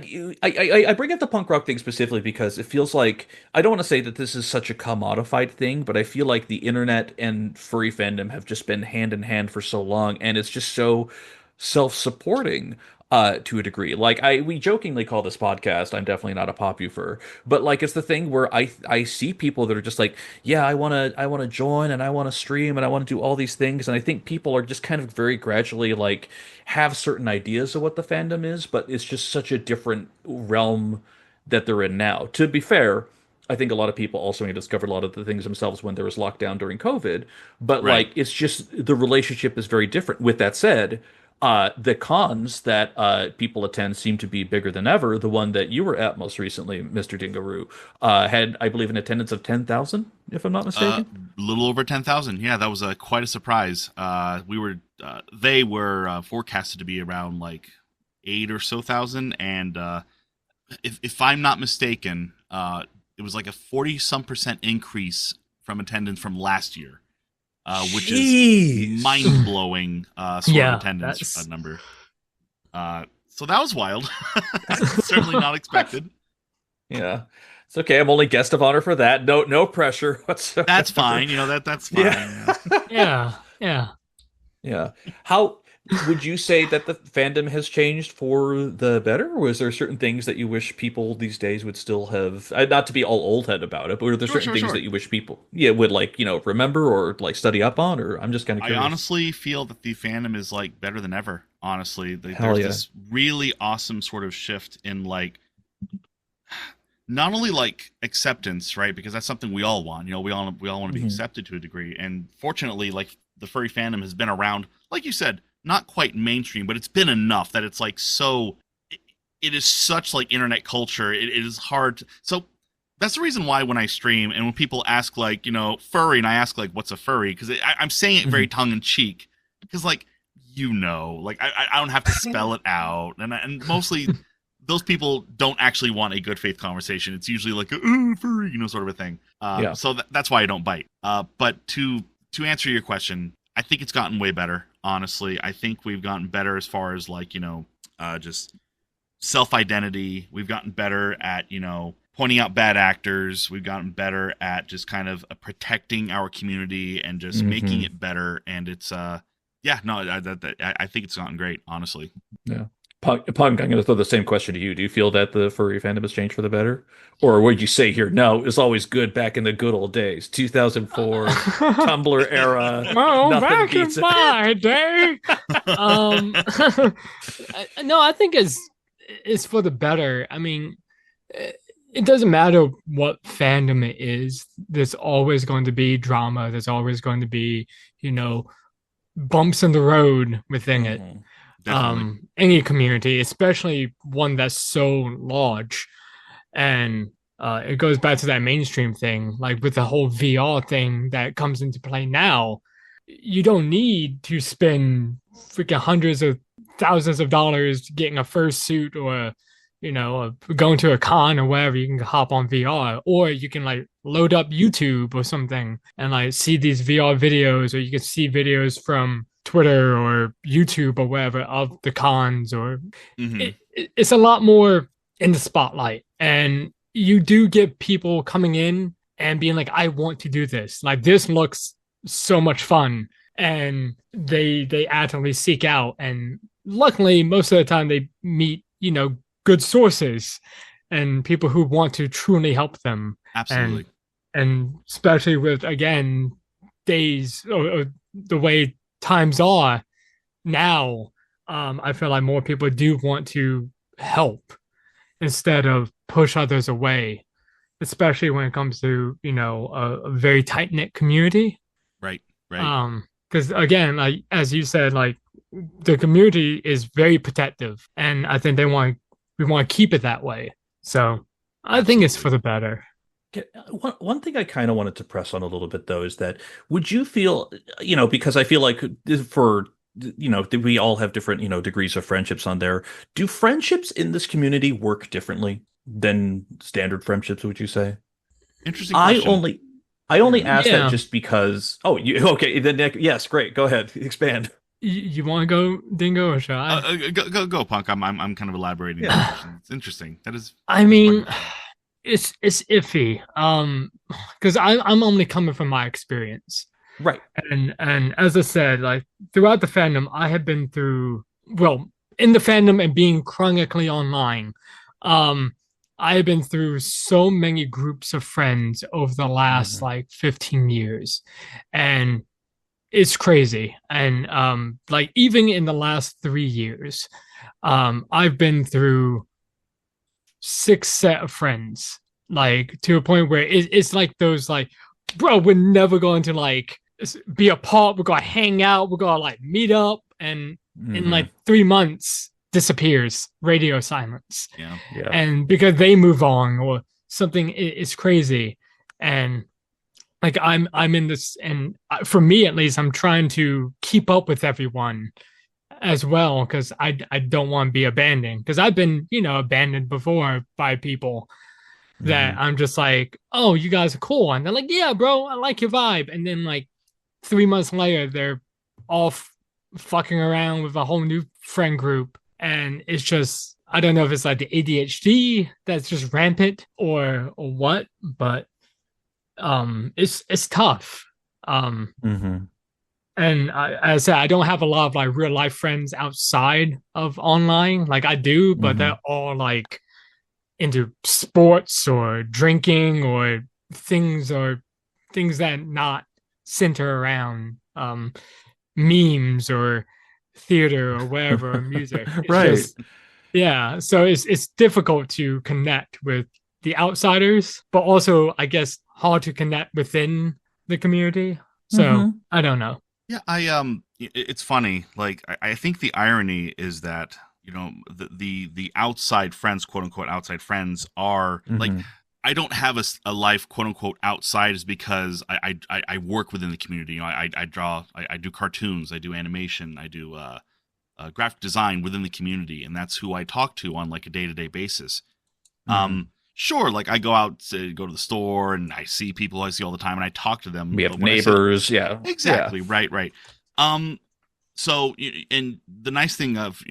bring up the punk rock thing specifically because it feels like I don't want to say that this is such a commodified thing, but I feel like the internet and furry fandom have just been hand in hand for so long, and it's just so self-supporting to a degree. Like we jokingly call this podcast I'm definitely not a popufur, but like it's the thing where I see people that are just like, yeah, I want to join and I want to stream and I want to do all these things, and I think people are just kind of very gradually like have certain ideas of what the fandom is, but it's just such a different realm that they're in now. To be fair, I think a lot of people also discovered a lot of the things themselves when there was lockdown during COVID, but Right. like it's just the relationship is very different. With that said, the cons that people attend seem to be bigger than ever. The one that you were at most recently, Mr. Dingoroo, had, I believe, an attendance of 10,000, if I'm not mistaken. Little over 10,000. Yeah, that was quite a surprise. They were forecasted to be around like 8 or so thousand, and if I'm not mistaken, it was like a 40-some% increase from attendance from last year, which is mind blowing sort of attendance number. So that was wild. Certainly not expected. Yeah. It's okay. I'm only guest of honor for that. No pressure whatsoever. That's fine. That's fine. Yeah. How would you say that the fandom has changed for the better? Or is there certain things that you wish people these days would still have, not to be all old head about it, but are there certain things that you wish people, would like, remember or like study up on? Or I'm just kind of curious. I honestly feel that the fandom is like better than ever. Honestly, there's this really awesome sort of shift in like, not only like acceptance, right? Because that's something we all want. We all want to be accepted to a degree. And fortunately, like the furry fandom has been around, like you said, not quite mainstream, but it's been enough that it's like it is such like internet culture. It is hard. So that's the reason why when I stream and when people ask like, furry, and I ask like, what's a furry? Because I'm saying it very tongue in cheek. Because like, like I don't have to spell it out. And mostly those people don't actually want a good faith conversation. It's usually like, furry, sort of a thing. So that's why I don't bite. But to answer your question, I think it's gotten way better. Honestly, I think we've gotten better as far as like, just self-identity. We've gotten better at, pointing out bad actors. We've gotten better at just kind of protecting our community and just making it better. And it's, I think it's gotten great, honestly. Yeah. Punk, I'm going to throw the same question to you. Do you feel that the furry fandom has changed for the better? Or would you say here, no, it was always good back in the good old days, 2004, Tumblr era. Oh, back in my day. No, I think it's for the better. I mean, it doesn't matter what fandom it is. There's always going to be drama. There's always going to be, bumps in the road within it. Any community, especially one that's so large. And it goes back to that mainstream thing, like with the whole VR thing that comes into play now. You don't need to spend freaking hundreds of thousands of dollars getting a fursuit or, going to a con or wherever. You can hop on VR, or you can like load up YouTube or something and like see these VR videos, or you can see videos from Twitter or YouTube or wherever of the cons, or it's a lot more in the spotlight. And you do get people coming in and being like, I want to do this. Like, this looks so much fun. And they actively seek out. And luckily, most of the time they meet, good sources and people who want to truly help them. Absolutely. And especially with, again, days or the way times are now, I feel like more people do want to help instead of push others away, especially when it comes to a very tight-knit community. Right. Because again, like as you said, like the community is very protective, and I think we want to keep it that way. So I think it's for the better. One thing I kind of wanted to press on a little bit though is that would you feel, because I feel like for we all have different, degrees of friendships on there. Do friendships in this community work differently than standard friendships, would you say? Interesting question. I only ask that Yeah. just because. Oh, okay. Then yes, great. Go ahead, expand. You want to go, Dingo, or shall I? Go, Punk. I'm kind of elaborating. Yeah. It's interesting. That is. I mean, it's iffy. Because I'm only coming from my experience. Right. And as I said, like throughout the fandom, I have been through, well, in the fandom and being chronically online, um, I have been through so many groups of friends over the last like 15 years. And it's crazy. And like even in the last 3 years, I've been through 6 set of friends, like to a point where it's like those like, bro, we're never going to like be apart. We're gonna hang out. We're gonna like meet up, and in like 3 months disappears, radio silence. Yeah. And because they move on or something, it's crazy. And like I'm in this, and for me at least, I'm trying to keep up with everyone as well because I don't want to be abandoned because I've been abandoned before by people that I'm just like, oh, you guys are cool, and they're like, yeah, bro, I like your vibe, and then like 3 months later they're off fucking around with a whole new friend group, and it's just I don't know if it's like the ADHD that's just rampant or what, but it's tough. And as I said, I don't have a lot of like real life friends outside of online. Like I do, but they're all like into sports or drinking or things that not center around memes or theater or whatever or music. It's Right. yeah. So it's difficult to connect with the outsiders, but also I guess hard to connect within the community. So I don't know. Yeah, it's funny. Like, I think the irony is that the outside friends, quote unquote, outside friends are like, I don't have a life, quote unquote, outside is because I work within the community. I draw, I do cartoons, I do animation, I do graphic design within the community, and that's who I talk to on like a day-to-day basis. Sure, like I go out to go to the store and I see people I see all the time and I talk to them. We have neighbors, yeah. Exactly, yeah. Right. So, and the nice thing of,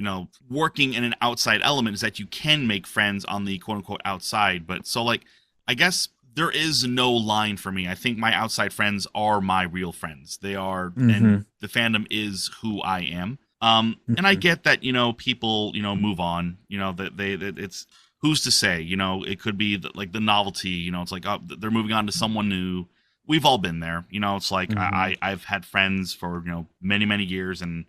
working in an outside element is that you can make friends on the quote unquote outside. But so like, I guess there is no line for me. I think my outside friends are my real friends. They are, and the fandom is who I am. And I get that, people, move on, that it's, who's to say, it could be like the novelty, it's like, oh, they're moving on to someone new. We've all been there. It's like I've had friends for, many, many years, and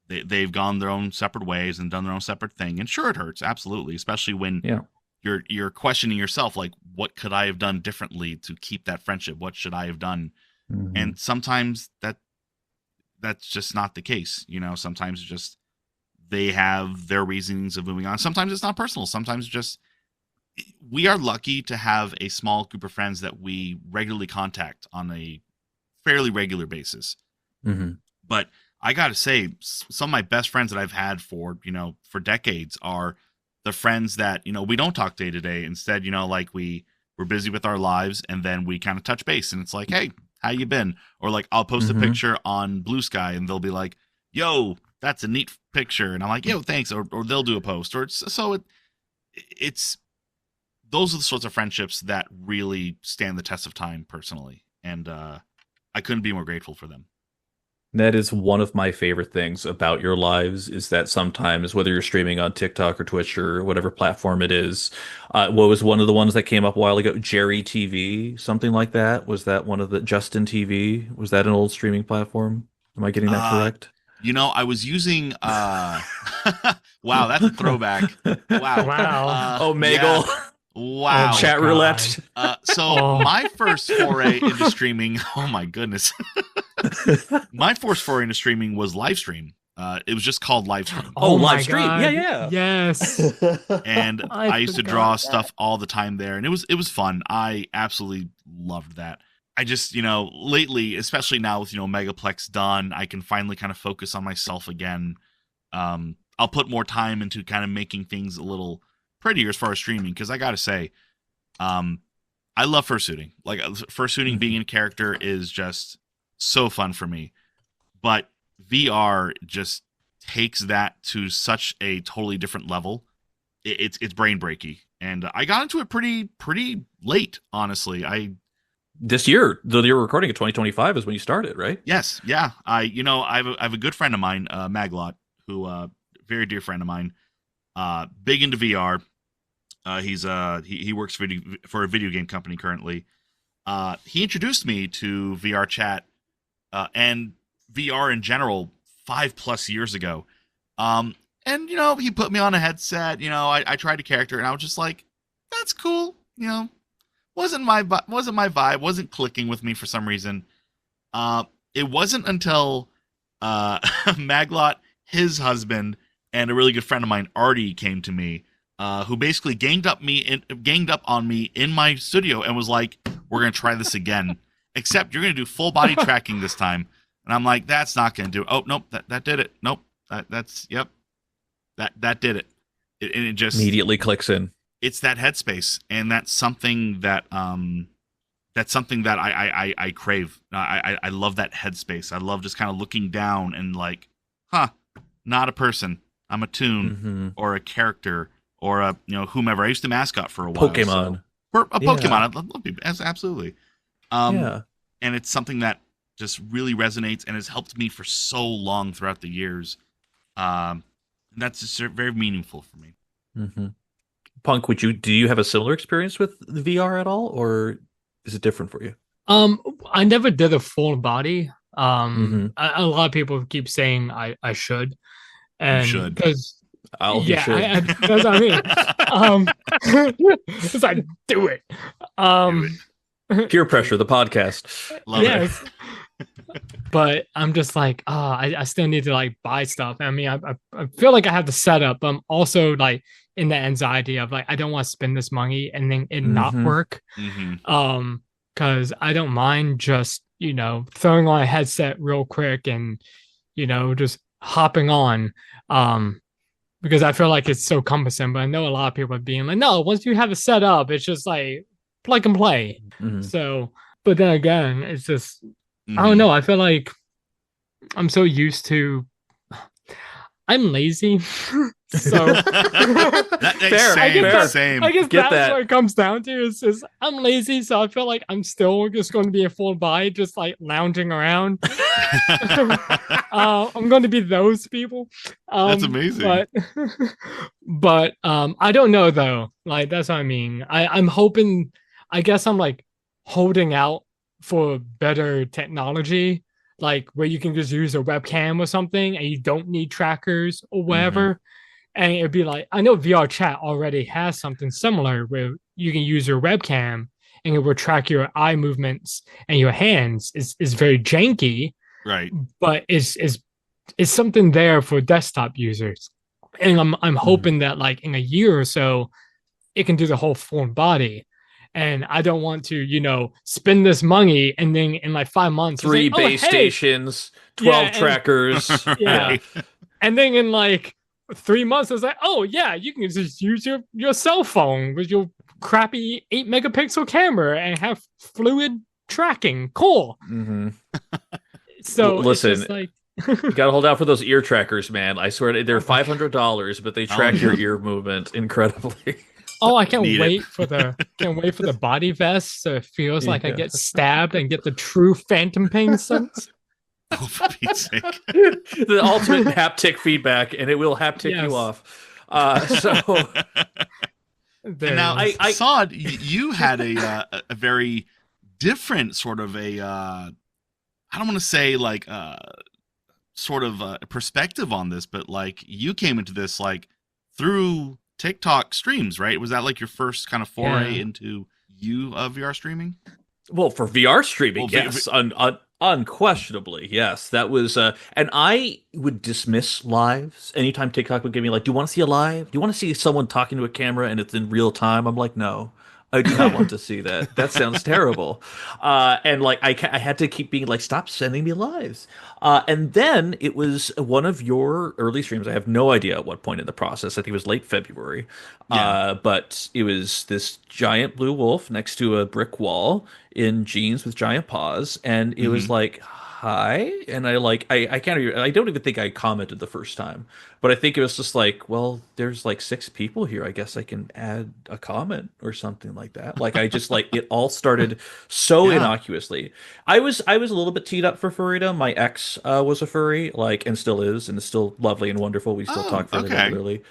they've gone their own separate ways and done their own separate thing. And sure, it hurts. Absolutely. Especially when you're questioning yourself, like, what could I have done differently to keep that friendship? What should I have done? And sometimes that's just not the case. Sometimes it's just, they have their reasons of moving on. Sometimes it's not personal. Sometimes just, we are lucky to have a small group of friends that we regularly contact on a fairly regular basis. But I got to say, some of my best friends that I've had for decades are the friends that, we don't talk day to day. Instead, like we're busy with our lives, and then we kind of touch base, and it's like, hey, how you been? Or like, I'll post a picture on Blue Sky and they'll be like, yo, that's a neat picture. And I'm like, yo, thanks. Or they'll do a post. Or it's those are the sorts of friendships that really stand the test of time personally. And I couldn't be more grateful for them. That is one of my favorite things about your lives, is that sometimes, whether you're streaming on TikTok or Twitch or whatever platform it is, what was one of the ones that came up a while ago? Jerry TV, something like that? Was that one of the Justin TV? Was that an old streaming platform? Am I getting that correct? I was using wow, that's a throwback. Wow. Omegle. Yeah. Wow. Chat roulette. My first foray into streaming, oh my goodness. My first foray into streaming was live stream. It was just called live stream. Oh, my live stream. God. Yeah. Yes. And I used to forgot draw that. stuff all the time there, and it was fun. I absolutely loved that. I just, lately, especially now with, Megaplex done, I can finally kind of focus on myself again. I'll put more time into kind of making things a little prettier as far as streaming, because I gotta say, I love fursuiting. Like, fursuiting, being in character is just so fun for me. But VR just takes that to such a totally different level. It's brain breaky, and I got into it pretty late, honestly. This year, the year we're recording in 2025 is when you started, right? Yes, yeah. I have a good friend of mine, Maglot, who very dear friend of mine, big into VR. He works for a video game company currently. He introduced me to VR chat and VR in general 5+ years ago. And he put me on a headset. I tried a character, and I was just like, that's cool. Wasn't my vibe, wasn't clicking with me for some reason. It wasn't until Maglot, his husband, and a really good friend of mine, Artie, came to me, who basically ganged up on me in my studio and was like, we're gonna try this again, except you're gonna do full body tracking this time. And I'm like, that's not gonna do it. Oh nope, that did it. Nope, that's yep, that did it. And it just Immediately clicks in. It's that headspace, and that's something that I crave. I love that headspace. I love just kind of looking down and like, not a person. I'm a toon or a character or a whomever. I used to mascot for a while. Pokemon. So, a Pokemon. I love people. Absolutely. Yeah. And it's something that just really resonates and has helped me for so long throughout the years. And that's just very meaningful for me. Mm-hmm. Punk, do you have a similar experience with the VR at all, or is it different for you? I never did a full body. A lot of people keep saying I should, and you should, because you should. That's what I mean. It's like do it. Peer pressure, the podcast. Love it. But I'm just like, I still need to like buy stuff. I mean, I feel like I have the setup, but I'm also like in the anxiety of like, I don't want to spend this money and then it not work. Because I don't mind just, throwing on a headset real quick and, just hopping on. Because I feel like it's so cumbersome, but I know a lot of people are being like, no, once you have it set up, it's just like plug and play. So, but then again, it's just, I don't know. I feel like I'm so used to. I'm lazy, so same. I guess that's what it comes down to. Is just I'm lazy, so I feel like I'm still just going to be a full body, just like lounging around. I'm going to be those people. That's amazing. But I don't know though. Like that's what I mean. I'm hoping. I guess I'm like holding out for better technology, like where you can just use a webcam or something and you don't need trackers or whatever. And it'd be like, I know VR chat already has something similar where you can use your webcam and it will track your eye movements and your hands. Is very janky, right? But is something there for desktop users. And I'm hoping that like in a year or so, it can do the whole full body. And I don't want to, spend this money and then in like 5 months, 3 base stations, 12 trackers. Right. And then in like 3 months, it's like, oh yeah, you can just use your cell phone with your crappy 8 megapixel camera and have fluid tracking. Cool. So listen, it's just like you gotta hold out for those ear trackers, man. I swear they're $500, but they track your ear movement incredibly. Oh, I can't wait for the body vest so it feels like I get stabbed and get the true phantom pain sense. Oh, for Pete's sake. The ultimate haptic feedback, and it will haptic you off. And now, I saw you had a very different sort of I don't want to say like sort of a perspective on this, but like you came into this like through TikTok streams, right? Was that like your first kind of foray into VR streaming? Well, for VR streaming, yes. Unquestionably, yes. That was, and I would dismiss lives anytime TikTok would give me like, "Do you want to see a live? Do you want to see someone talking to a camera and it's in real time?" I'm like, "No, I do not want to see that. That sounds terrible." And like, I had to keep being like, "Stop sending me lives." And then it was one of your early streams. I have no idea at what point in the process. I think it was late February. Yeah. But it was this giant blue wolf next to a brick wall in jeans with giant paws, and it was Hmm. like, "Hi," and I can't even, I don't even think I commented the first time, but I think it was just like, well, there's like six people here. I guess I can add a comment or something like that. Like I just like it all started so Yeah. innocuously. I was a little bit teed up for furrydom. My ex was a furry, like, and is still lovely and wonderful. We still Oh, talk fairly okay. regularly.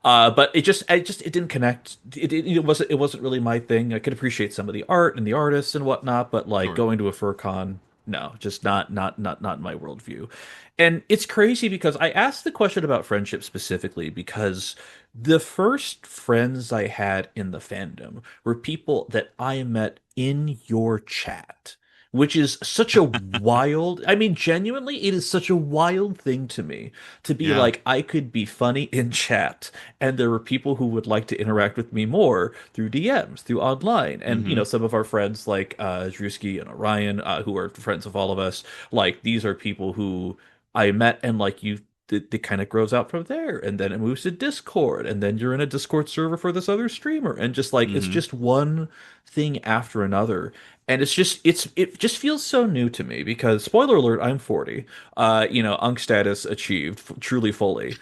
But it didn't connect. It wasn't really my thing. I could appreciate some of the art and the artists and whatnot, but like Sure. going to a fur con, no, just not in my worldview. And it's crazy because I asked the question about friendship specifically because the first friends I had in the fandom were people that I met in your chat, which is such a wild, I mean, genuinely, it is such a wild thing to me to be Yeah. like, I could be funny in chat, and there were people who would like to interact with me more through DMs, through online. And, you Hmm. know, some of our friends like Drewski and Orion, who are friends of all of us, like, these are people who I met and, like, it kind of grows out from there. And then it moves to Discord, and then you're in a Discord server for this other streamer. And just like, it's Hmm. just one thing after another. And it just feels so new to me because spoiler alert, I'm 40. You know, Unk status achieved truly fully.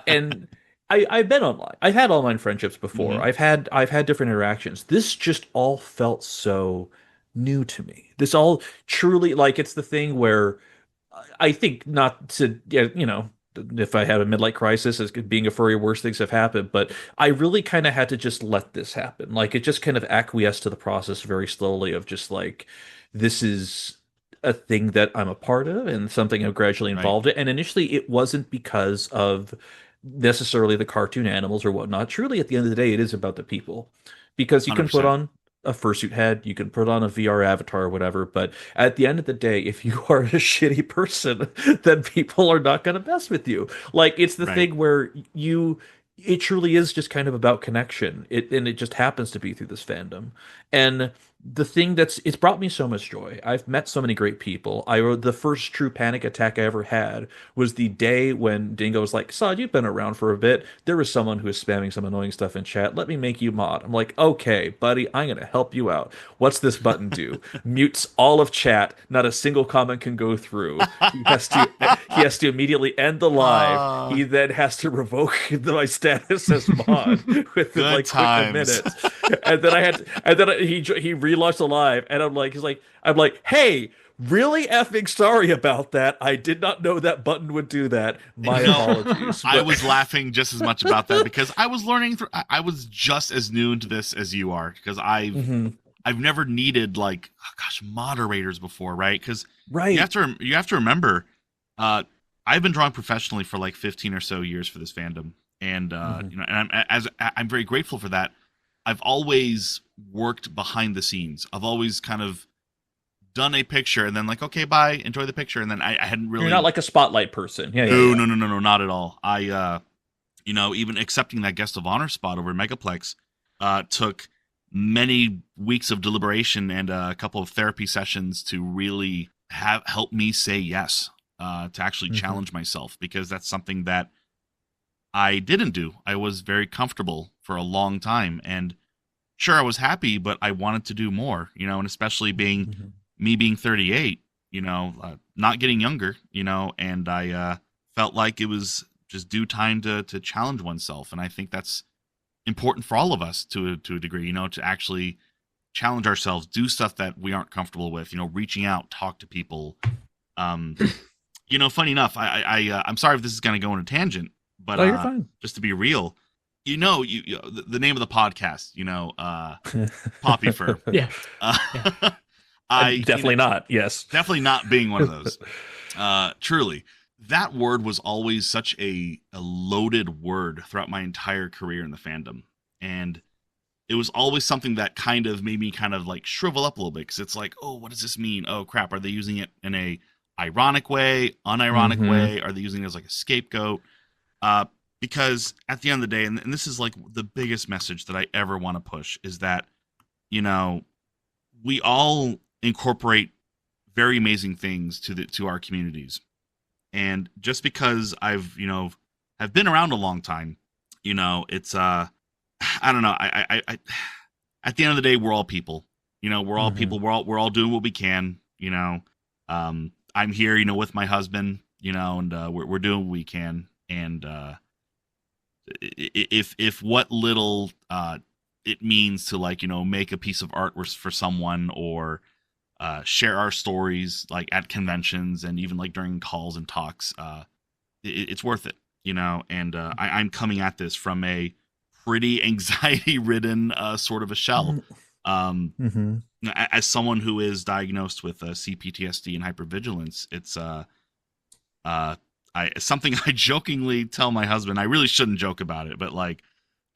And I've been online. I've had online friendships before. Hmm. I've had different interactions. This just all felt so new to me. This all truly, like, it's the thing where I think, not to, yeah, you know, if I had a midlife crisis as being a furry, worse things have happened, but I really kind of had to just let this happen. Like, it just kind of acquiesced to the process very slowly of just like, this is a thing that I'm a part of and something I'm gradually Right. involved in. And initially, it wasn't because of necessarily the cartoon animals or whatnot. Truly, at the end of the day, it is about the people, because you can put 100%. on a fursuit head, you can put on a VR avatar or whatever, but at the end of the day, if you are a shitty person, then people are not going to mess with you. Like, it's the Right. thing where it truly is just kind of about connection. And it just happens to be through this fandom. And the thing it's brought me so much joy. I've met so many great people. The first true panic attack I ever had was the day when Dingo was like, "Sod, you've been around for a bit. There was someone who was spamming some annoying stuff in chat. Let me make you mod." I'm like, "Okay, buddy, I'm gonna help you out. What's this button do?" Mutes all of chat. Not a single comment can go through. He has to immediately end the live. uh, He then has to revoke my status as mod within good like quick a times. minute. And then he relaunched the live, and I'm like, "Hey, really effing sorry about that. I did not know that button would do that. My You know, apologies." I But was laughing just as much about that because I was learning through. I was just as new into this as you are because mhm. I've never needed like, oh gosh, moderators before, right? Because Right. you have to remember, uh, I've been drawing professionally for like 15 or so years for this fandom, and Mhm. you know, and I'm very grateful for that. I've always worked behind the scenes. I've always kind of done a picture and then like, okay, bye, enjoy the picture, and then I hadn't You're not really. like a spotlight person. Yeah, yeah, No, yeah. no, no, no, no, not at all. You know, even accepting that guest of honor spot over Megaplex, took many weeks of deliberation and a couple of therapy sessions to really have help me say yes, to actually Mhm. challenge myself because that's something that I didn't do. I was very comfortable for a long time, and sure, I was happy, but I wanted to do more. You know, and especially being Mhm. me being 38, you know, not getting younger, you know, and I felt like it was just due time to challenge oneself, and I think that's important for all of us to a degree, you know, to actually challenge ourselves, do stuff that we aren't comfortable with, you know, reaching out, talk to people. Um, you know, funny enough, I'm sorry if this is going to go on a tangent, but Oh, you're fine. just to be real, you know, the name of the podcast, you know, Popufur. Yeah, Uh, yeah. you know, Definitely not. Yes. definitely not being one of those. Truly, that word was always such a loaded word throughout my entire career in the fandom, and it was always something that kind of made me kind of like shrivel up a little bit because it's like, oh, what does this mean? Oh crap, are they using it in a ironic way, unironic Mm-hmm. way? Are they using it as like a scapegoat? Uh, because at the end of the day, and this is like the biggest message that I ever want to push is that you know we all incorporate very amazing things to our communities, and just because I've have been around a long time, it's I don't know. At the end of the day, we're all people. We're all Mm-hmm. people. We're all doing what we can. I'm here, with my husband. And we're doing what we can. And if what little it means to like make a piece of art for someone or share our stories like at conventions and even like during calls and talks, it's worth it. And I'm coming at this from a pretty anxiety ridden sort of a shell. Um, Mm-hmm. as someone who is diagnosed with CPTSD and hypervigilance, it's uh, something I jokingly tell my husband. I really shouldn't joke about it, but like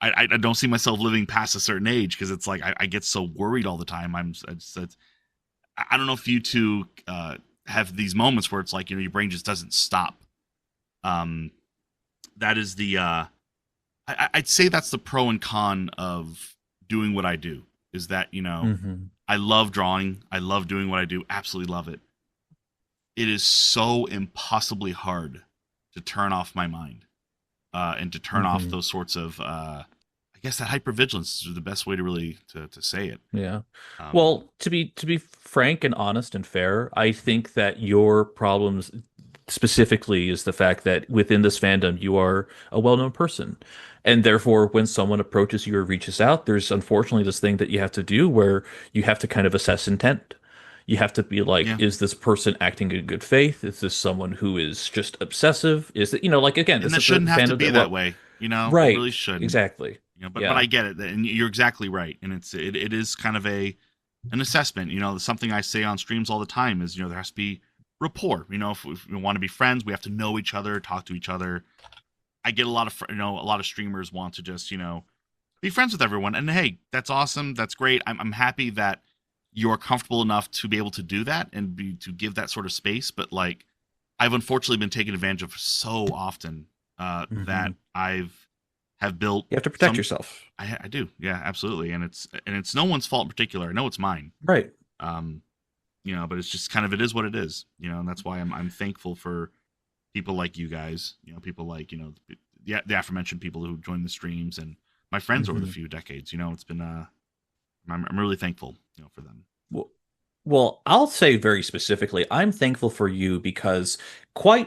I don't see myself living past a certain age because it's like I get so worried all the time. I don't know if you two have these moments where it's like your brain just doesn't stop. Um, that is the I'd say that's the pro and con of doing what I do. Is that Mm-hmm. I love drawing. I love doing what I do. Absolutely love it. It is so impossibly hard to turn off my mind and to turn off Mm-hmm. those sorts of. I guess that hypervigilance is the best way to really to say it. Yeah. Um, Well, to be frank and honest and fair, I think that your problems specifically is the fact that within this fandom you are a well-known person. And therefore, when someone approaches you or reaches out, there's unfortunately this thing that you have to do where you have to kind of assess intent. You have to be like, yeah, is this person acting in good faith? Is this someone who is just obsessive? Is it, like again, and this that is the shouldn't have to fandom be that, that well, way. It right, really shouldn't. exactly. But Yeah. I get it, and you're exactly right. And it is kind of an assessment. Something I say on streams all the time is there has to be rapport. If we want to be friends, we have to know each other, talk to each other. I get a lot of a lot of streamers want to just be friends with everyone, and hey, that's awesome, that's great. I'm happy that you're comfortable enough to be able to do that and to give that sort of space. But like, I've unfortunately been taken advantage of so often that Hmm. have built You have to protect some. yourself. I do, yeah, absolutely, and it's no one's fault in particular. I know it's mine. Right. Um, but it's just kind of it is what it is. And that's why I'm thankful for people like you guys. People like the aforementioned people who join the streams and my friends over the Hmm. few decades. It's been I'm really thankful for them. Well, well, I'll say very specifically, I'm thankful for you because,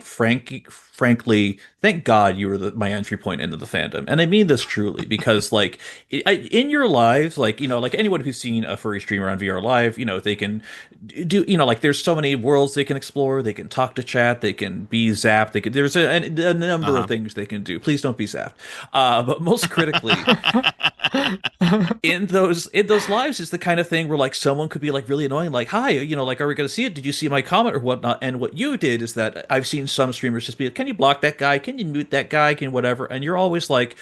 frankly, thank God you were my entry point into the fandom, and I mean this truly because, like, in your lives, like like anyone who's seen a furry streamer on VR Live, they can do, like, there's so many worlds they can explore, they can talk to chat, they can be zapped, there's a number of Uh things they can do. Please don't be zapped. But most critically, in those lives is the kind of thing where like someone could be like really annoying, like, hi, like, are we going to see it? Did you see my comment or whatnot? And what you did is that I've seen some streamers just be like, can you block that guy? Can you mute that guy? Can whatever? And you're always like,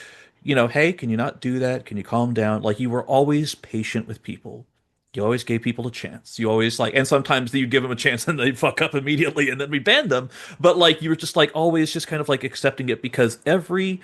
hey, can you not do that? Can you calm down? Like, you were always patient with people. You always gave people a chance. You always like, and sometimes you give them a chance and they fuck up immediately and then we ban them. But like, you were just like always just kind of like accepting it because every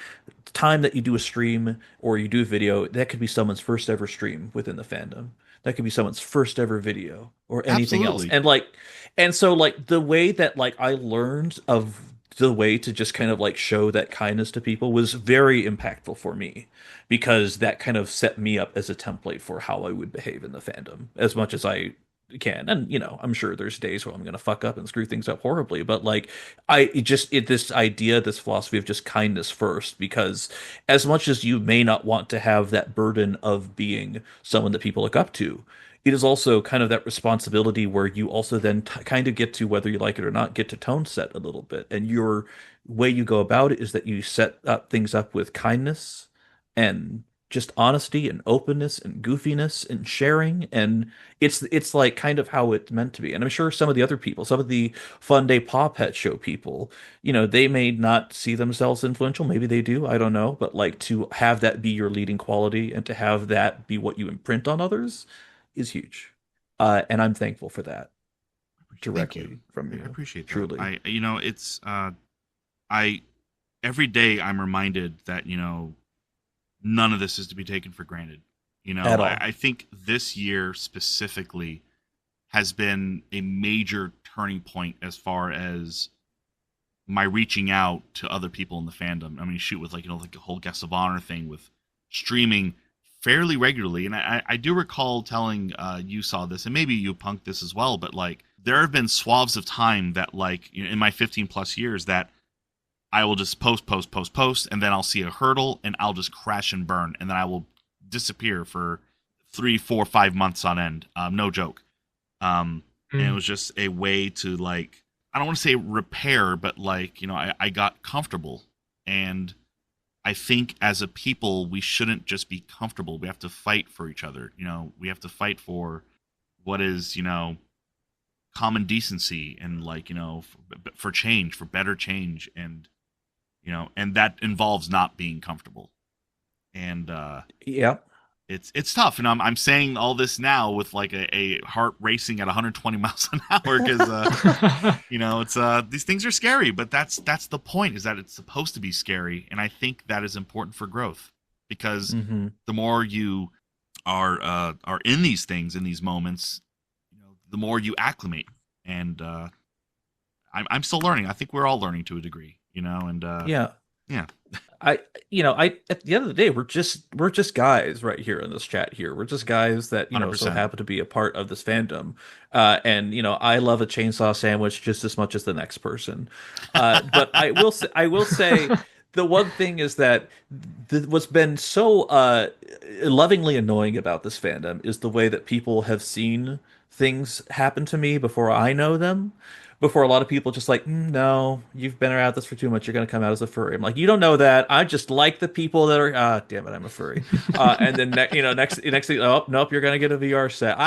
time that you do a stream or you do a video, that could be someone's first ever stream within the fandom. That could be someone's first ever video or anything else. Absolutely. And so like the way that like I learned of the way to just kind of like show that kindness to people was very impactful for me because that kind of set me up as a template for how I would behave in the fandom as much as I can. And I'm sure there's days where I'm going to fuck up and screw things up horribly, but like this idea, this philosophy of just kindness first, because as much as you may not want to have that burden of being someone that people look up to, it is also kind of that responsibility where you also then kind of get to, whether you like it or not, get to tone set a little bit. And your way you go about it is that you set up things up with kindness and just honesty and openness and goofiness and sharing, and it's like kind of how it's meant to be. And I'm sure some of the other people, some of the Funday Pawpet Show people, they may not see themselves influential, maybe they do, I don't know, but like to have that be your leading quality and to have that be what you imprint on others is huge. And I'm thankful for that directly from you. I appreciate that. Truly. It's I every day I'm reminded that none of this is to be taken for granted. At all. I think this year specifically has been a major turning point as far as my reaching out to other people in the fandom. I mean, shoot, with like a whole guest of honor thing with streaming fairly regularly. And I do recall telling you saw this, and maybe you punked this as well, but like there have been swaths of time that like in my 15 plus years that I will just post, and then I'll see a hurdle and I'll just crash and burn, and then I will disappear for 3, 4, 5 months on end. No joke. And it was just a way to like, I don't want to say repair, but like, I got comfortable. And I think as a people, we shouldn't just be comfortable. We have to fight for each other. We have to fight for what is, common decency and like, for change, for better change. And, and that involves not being comfortable. And, yeah. It's tough, and I'm saying all this now with like a heart racing at 120 miles an hour because it's these things are scary, but that's the point, is that it's supposed to be scary, and I think that is important for growth because the more you are in these things, in these moments, the more you acclimate, and I'm still learning. I think we're all learning to a degree, and yeah. I at the end of the day, we're just guys right here in this chat here. We're just guys that, 100%. so happen to be a part of this fandom. And I love a chainsaw sandwich just as much as the next person. But I will say the one thing is that what's been so lovingly annoying about this fandom is the way that people have seen things happen to me before I know them. Before a lot of people just like, no, you've been around this for too much. You're going to come out as a furry. I'm like, you don't know that. I just like the people that are, damn it, I'm a furry. And then, next thing, oh, nope, you're going to get a VR set.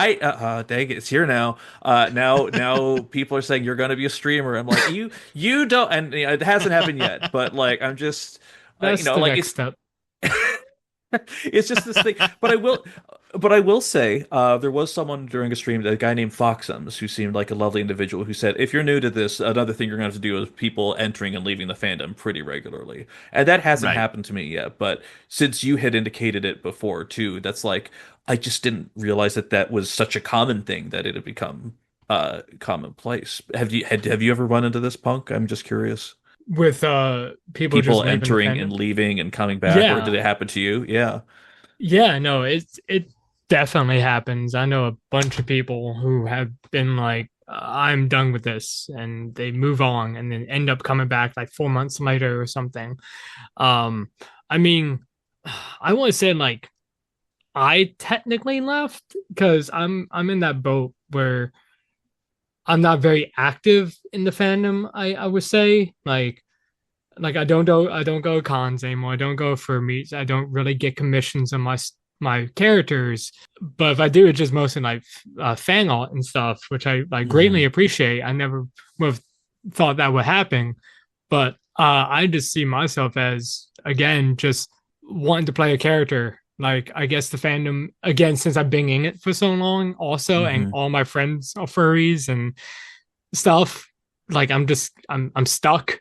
Dang it, it's here now. Now people are saying you're going to be a streamer. I'm like, you don't, and it hasn't happened yet, but like, I'm just, That's the next step. It's just this thing, but I will say, there was someone during a stream, a guy named Foxums, who seemed like a lovely individual, who said, if you're new to this, another thing you're going to have to do is people entering and leaving the fandom pretty regularly. And that hasn't happened to me yet, but since you had indicated it before too, that's like, I just didn't realize that was such a common thing that it had become commonplace. Have you ever run into this, Punk? I'm just curious. With people just entering and leaving and coming back, or did it happen to you? Yeah, no, it definitely happens. I know a bunch of people who have been like, I'm done with this, and they move on and then end up coming back like 4 months later or something. I mean, I want to say like I technically left because I'm in that boat where I'm not very active in the fandom. I would say like I don't go to cons anymore. I don't go for meets. I don't really get commissions on my characters. But if I do, it's just mostly like fan art and stuff, which I like greatly appreciate. I never would have thought that would happen, but I just see myself as, again, just wanting to play a character. Like, I guess the fandom, again, since I've been in it for so long also, and all my friends are furries and stuff, like I'm stuck.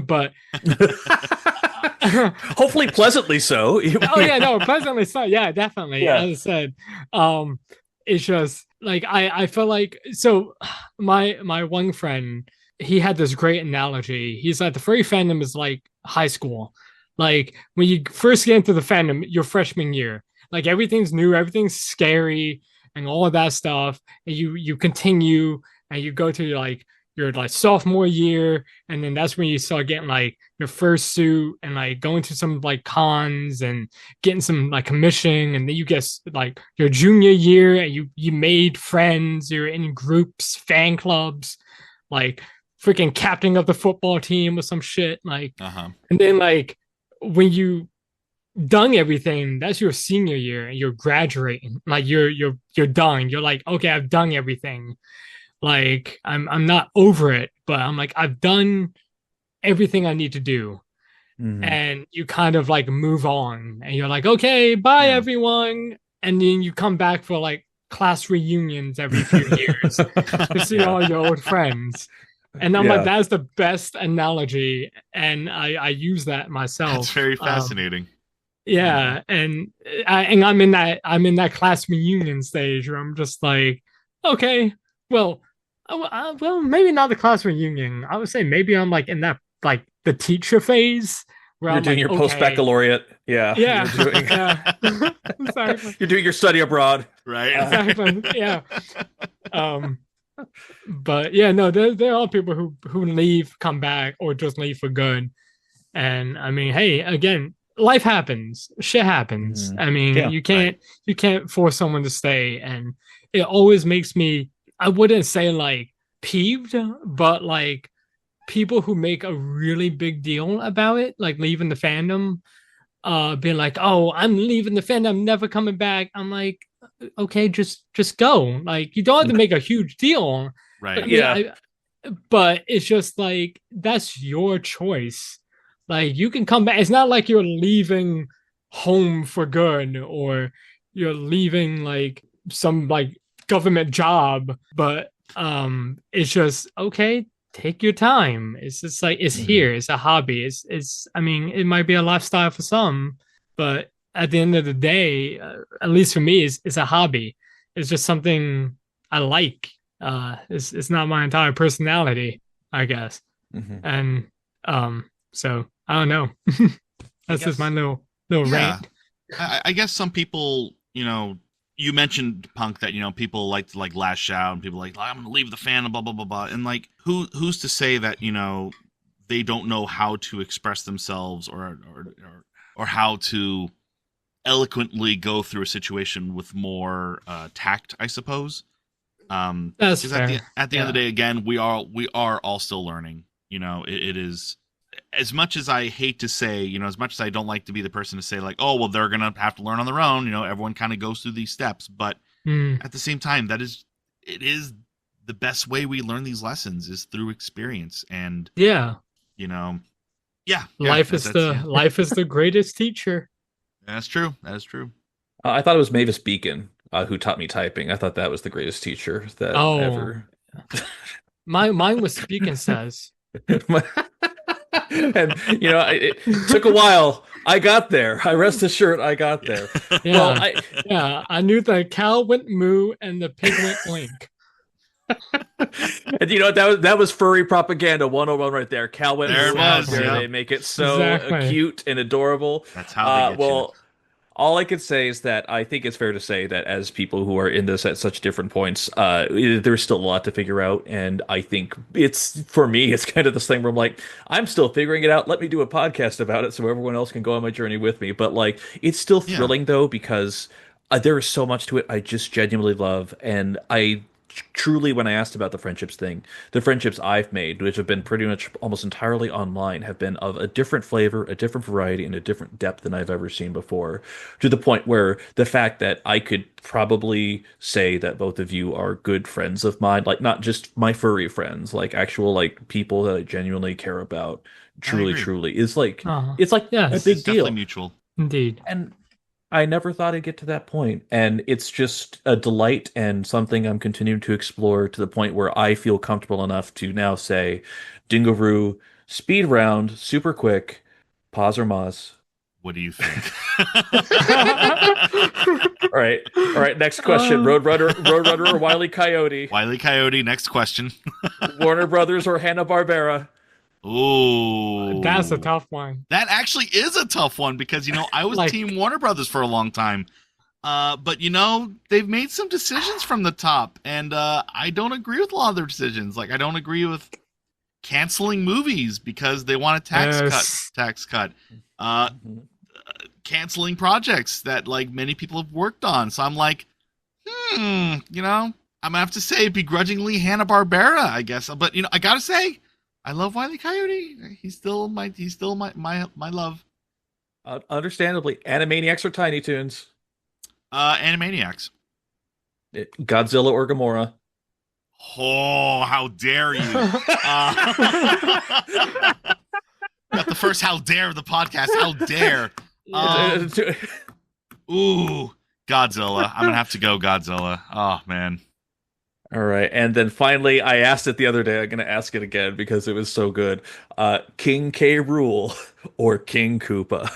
But hopefully pleasantly so. Oh yeah, no, pleasantly so. Yeah, definitely. Yeah. As I said, it's just like I feel like, so my one friend, he had this great analogy. He's like, the furry fandom is like high school. Like when you first get into the fandom, your freshman year, like everything's new, everything's scary, and all of that stuff. And you continue and you go to like your like sophomore year, and then that's when you start getting like your first suit and like going to some like cons and getting some like commission, and then you get like your junior year and you made friends, you're in groups, fan clubs, like freaking captain of the football team or some shit, like and then like when you done everything, that's your senior year and you're graduating. Like you're done. You're like, okay, I've done everything. Like I'm not over it, but I'm like, I've done everything I need to do. And you kind of like move on and you're like, okay, bye everyone. And then you come back for like class reunions every few years to see all your old friends. And I'm like, that's the best analogy. And I use that myself. That's very fascinating. Yeah. And I'm in that class reunion stage where I'm just like, okay, well, maybe not the class reunion. I would say maybe I'm like in that like the teacher phase where You're I'm doing like, your post-baccalaureate. Yeah. Yeah. Exactly. You're doing your study abroad. Right. Exactly. Yeah. But yeah, no, there are people who leave, come back, or just leave for good. And I mean, hey, again, life happens, shit happens. I mean, you can't force someone to stay, and it always makes me, I wouldn't say like peeved, but like people who make a really big deal about it, like leaving the fandom, being like, "Oh, I'm leaving the fandom, I'm never coming back." I'm like, okay, just go. Like, you don't have to make a huge deal, right? I mean, but it's just like that's your choice. Like, you can come back. It's not like you're leaving home for good or you're leaving like some like government job, but it's just okay. Take your time. It's just like it's here. It's a hobby. It's. I mean, it might be a lifestyle for some, but at the end of the day, at least for me, it's a hobby. It's just something I like. It's not my entire personality, I guess. And so I don't know. That's just my little rant. I guess some people, you know, you mentioned, Punk, that, you know, people like to like lash out and people like, I'm going to leave the fandom, blah, blah, blah, blah. And like, who's to say that, you know, they don't know how to express themselves or how to eloquently go through a situation with more tact, I suppose. That's fair. At the end of the day, again, we are all still learning. You know, it is, as much as I hate to say, you know, as much as I don't like to be the person to say like, oh, well, they're going to have to learn on their own. You know, everyone kind of goes through these steps, but at the same time, it is the best way we learn these lessons is through experience. And you know, life is the greatest teacher. That's true. That is true. I thought it was Mavis Beacon who taught me typing. I thought that was the greatest teacher that ever. Mine was Speak and Says. And you know, it took a while. I got there. I rest assured, I got there. I knew the cow went moo and the pig went link. And you know, that was furry propaganda 101 right there. Cal went there. It was. They make it so cute and adorable. That's how they get you. All I could say is that I think it's fair to say that as people who are in this at such different points, there's still a lot to figure out. And I think for me, it's kind of this thing where I'm like, I'm still figuring it out. Let me do a podcast about it so everyone else can go on my journey with me. But like, it's still thrilling though, because there is so much to it I just genuinely love. And I truly, when I asked about the friendships thing, the friendships I've made, which have been pretty much almost entirely online, have been of a different flavor, a different variety, and a different depth than I've ever seen before, to the point where the fact that I could probably say that both of you are good friends of mine, like not just my furry friends, like actual like people that I genuinely care about, truly is like it's like a big deal. Definitely mutual. Indeed. And I never thought I'd get to that point, and it's just a delight and something I'm continuing to explore to the point where I feel comfortable enough to now say, Dingoroo, speed round, super quick, Paws or Maws. What do you think? All right. Next question: Roadrunner or Wile E. Coyote? Wile E. Coyote. Next question. Warner Brothers or Hanna-Barbera? Ooh, that's a tough one. That actually is a tough one because, you know, I was like, Team Warner Brothers for a long time. But, you know, they've made some decisions from the top, and I don't agree with a lot of their decisions. Like, I don't agree with canceling movies because they want a tax cut. Canceling projects that, like, many people have worked on. So I'm like, you know, I'm going to have to say begrudgingly Hanna-Barbera, I guess. But, you know, I got to say, I love Wile E. Coyote. He's still my love. Understandably, Animaniacs or Tiny Toons? Animaniacs. Godzilla or Gamora? Oh, how dare you! Got the first "how dare" of the podcast. How dare! Ooh, Godzilla. I'm gonna have to go Godzilla. Oh man. All right, and then finally, I asked it the other day. I'm gonna ask it again because it was so good. King K. Rool or King Koopa?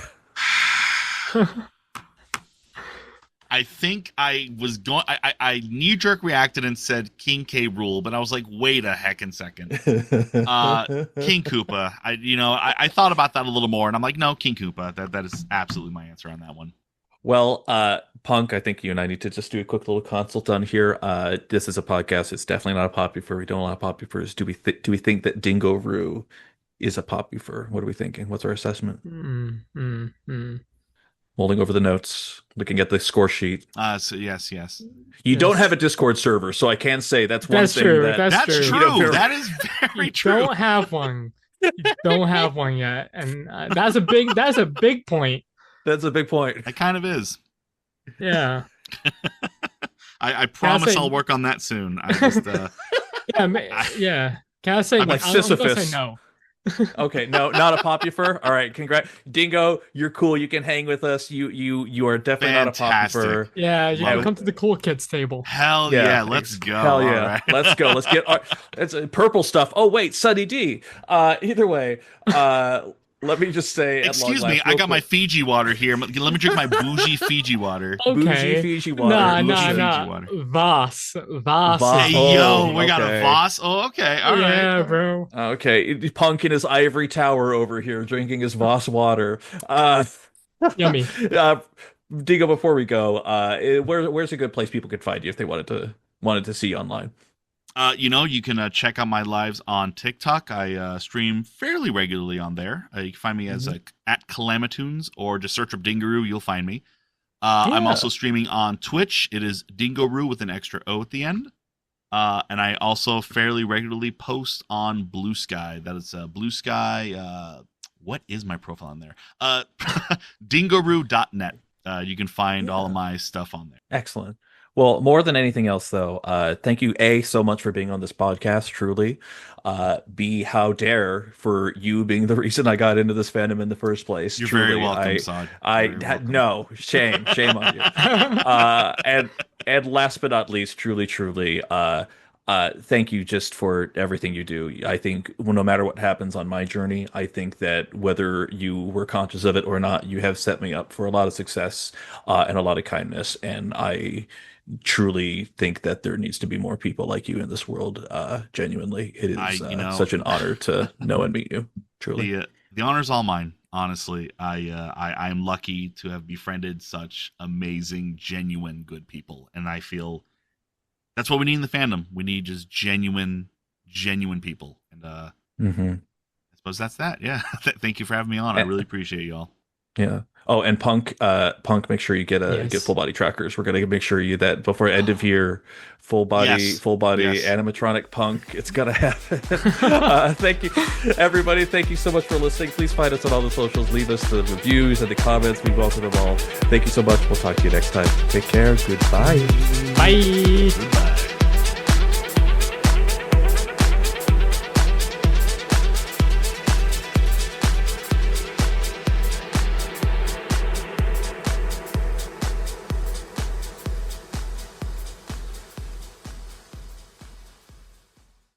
I think I was going. I knee jerk reacted and said King K. Rool, but I was like, wait a heckin' second. King Koopa. I thought about that a little more, and I'm like, no, King Koopa. That is absolutely my answer on that one. Well, Punk, I think you and I need to just do a quick little consult on here. This is a podcast. It's definitely not a Popufur. We don't allow Popufurs. Do we think that Dingoroo is a Popufur? What are we thinking? What's our assessment? Mulling over the notes, looking at the score sheet. So yes. You don't have a Discord server, so I can say that's one thing. True. That's true. true. That is very true. Don't have one. You don't have one yet, and that's a big point. That's a big point. It kind of is. Yeah. I promise I'll work on that soon. I just yeah. Can I say I'm like Sisyphus? I'm gonna say no. Okay, no, not a Popufur. All right, congrats, Dingo. You're cool. You can hang with us. You are definitely Fantastic. not a Popufur. Yeah, you can come to the cool kids table. Hell yeah, let's go. Hell yeah, right. Let's go. Let's get it's purple stuff. Oh wait, Sunny D. Either way, let me just say. Excuse me, I got my Fiji water here. Let me drink my bougie Fiji water. Okay. Bougie Fiji water. Nah. Voss. Hey, yo, we got a Voss. Oh, okay. All right. Yeah, bro. Okay. Punk in his ivory tower over here drinking his Voss water. Yummy. Digo, before we go, where's a good place people could find you if they wanted to see you online? You can check out my lives on TikTok. I stream fairly regularly on there. You can find me as at Calamitoons, or just search up Dingoroo. You'll find me. I'm also streaming on Twitch. It is Dingoroo with an extra O at the end. And I also fairly regularly post on Blue Sky. That is Blue Sky. What is my profile on there? Dingoroo.net. You can find all of my stuff on there. Excellent. Well, more than anything else, though, thank you, A, so much for being on this podcast, truly. B, how dare for you being the reason I got into this fandom in the first place. You're truly. very welcome, Sawd. No, shame on you. And last but not least, truly, thank you just for everything you do. I think no matter what happens on my journey, I think that whether you were conscious of it or not, you have set me up for a lot of success and a lot of kindness. And I truly think that there needs to be more people like you in this world. Genuinely, it is such an honor to know and meet you. Truly, the honor's all mine. Honestly, I am lucky to have befriended such amazing, genuine, good people, and I feel that's what we need in the fandom. We need just genuine people, and I suppose that's that. Yeah, thank you for having me on. I really appreciate y'all. Yeah. Oh, and Punk, make sure you get full body trackers. We're gonna make sure you that before end of year, full body animatronic Punk. It's gonna happen. Thank you, everybody. Thank you so much for listening. Please find us on all the socials. Leave us the reviews and the comments. We welcome them all. Thank you so much. We'll talk to you next time. Take care. Goodbye. Bye.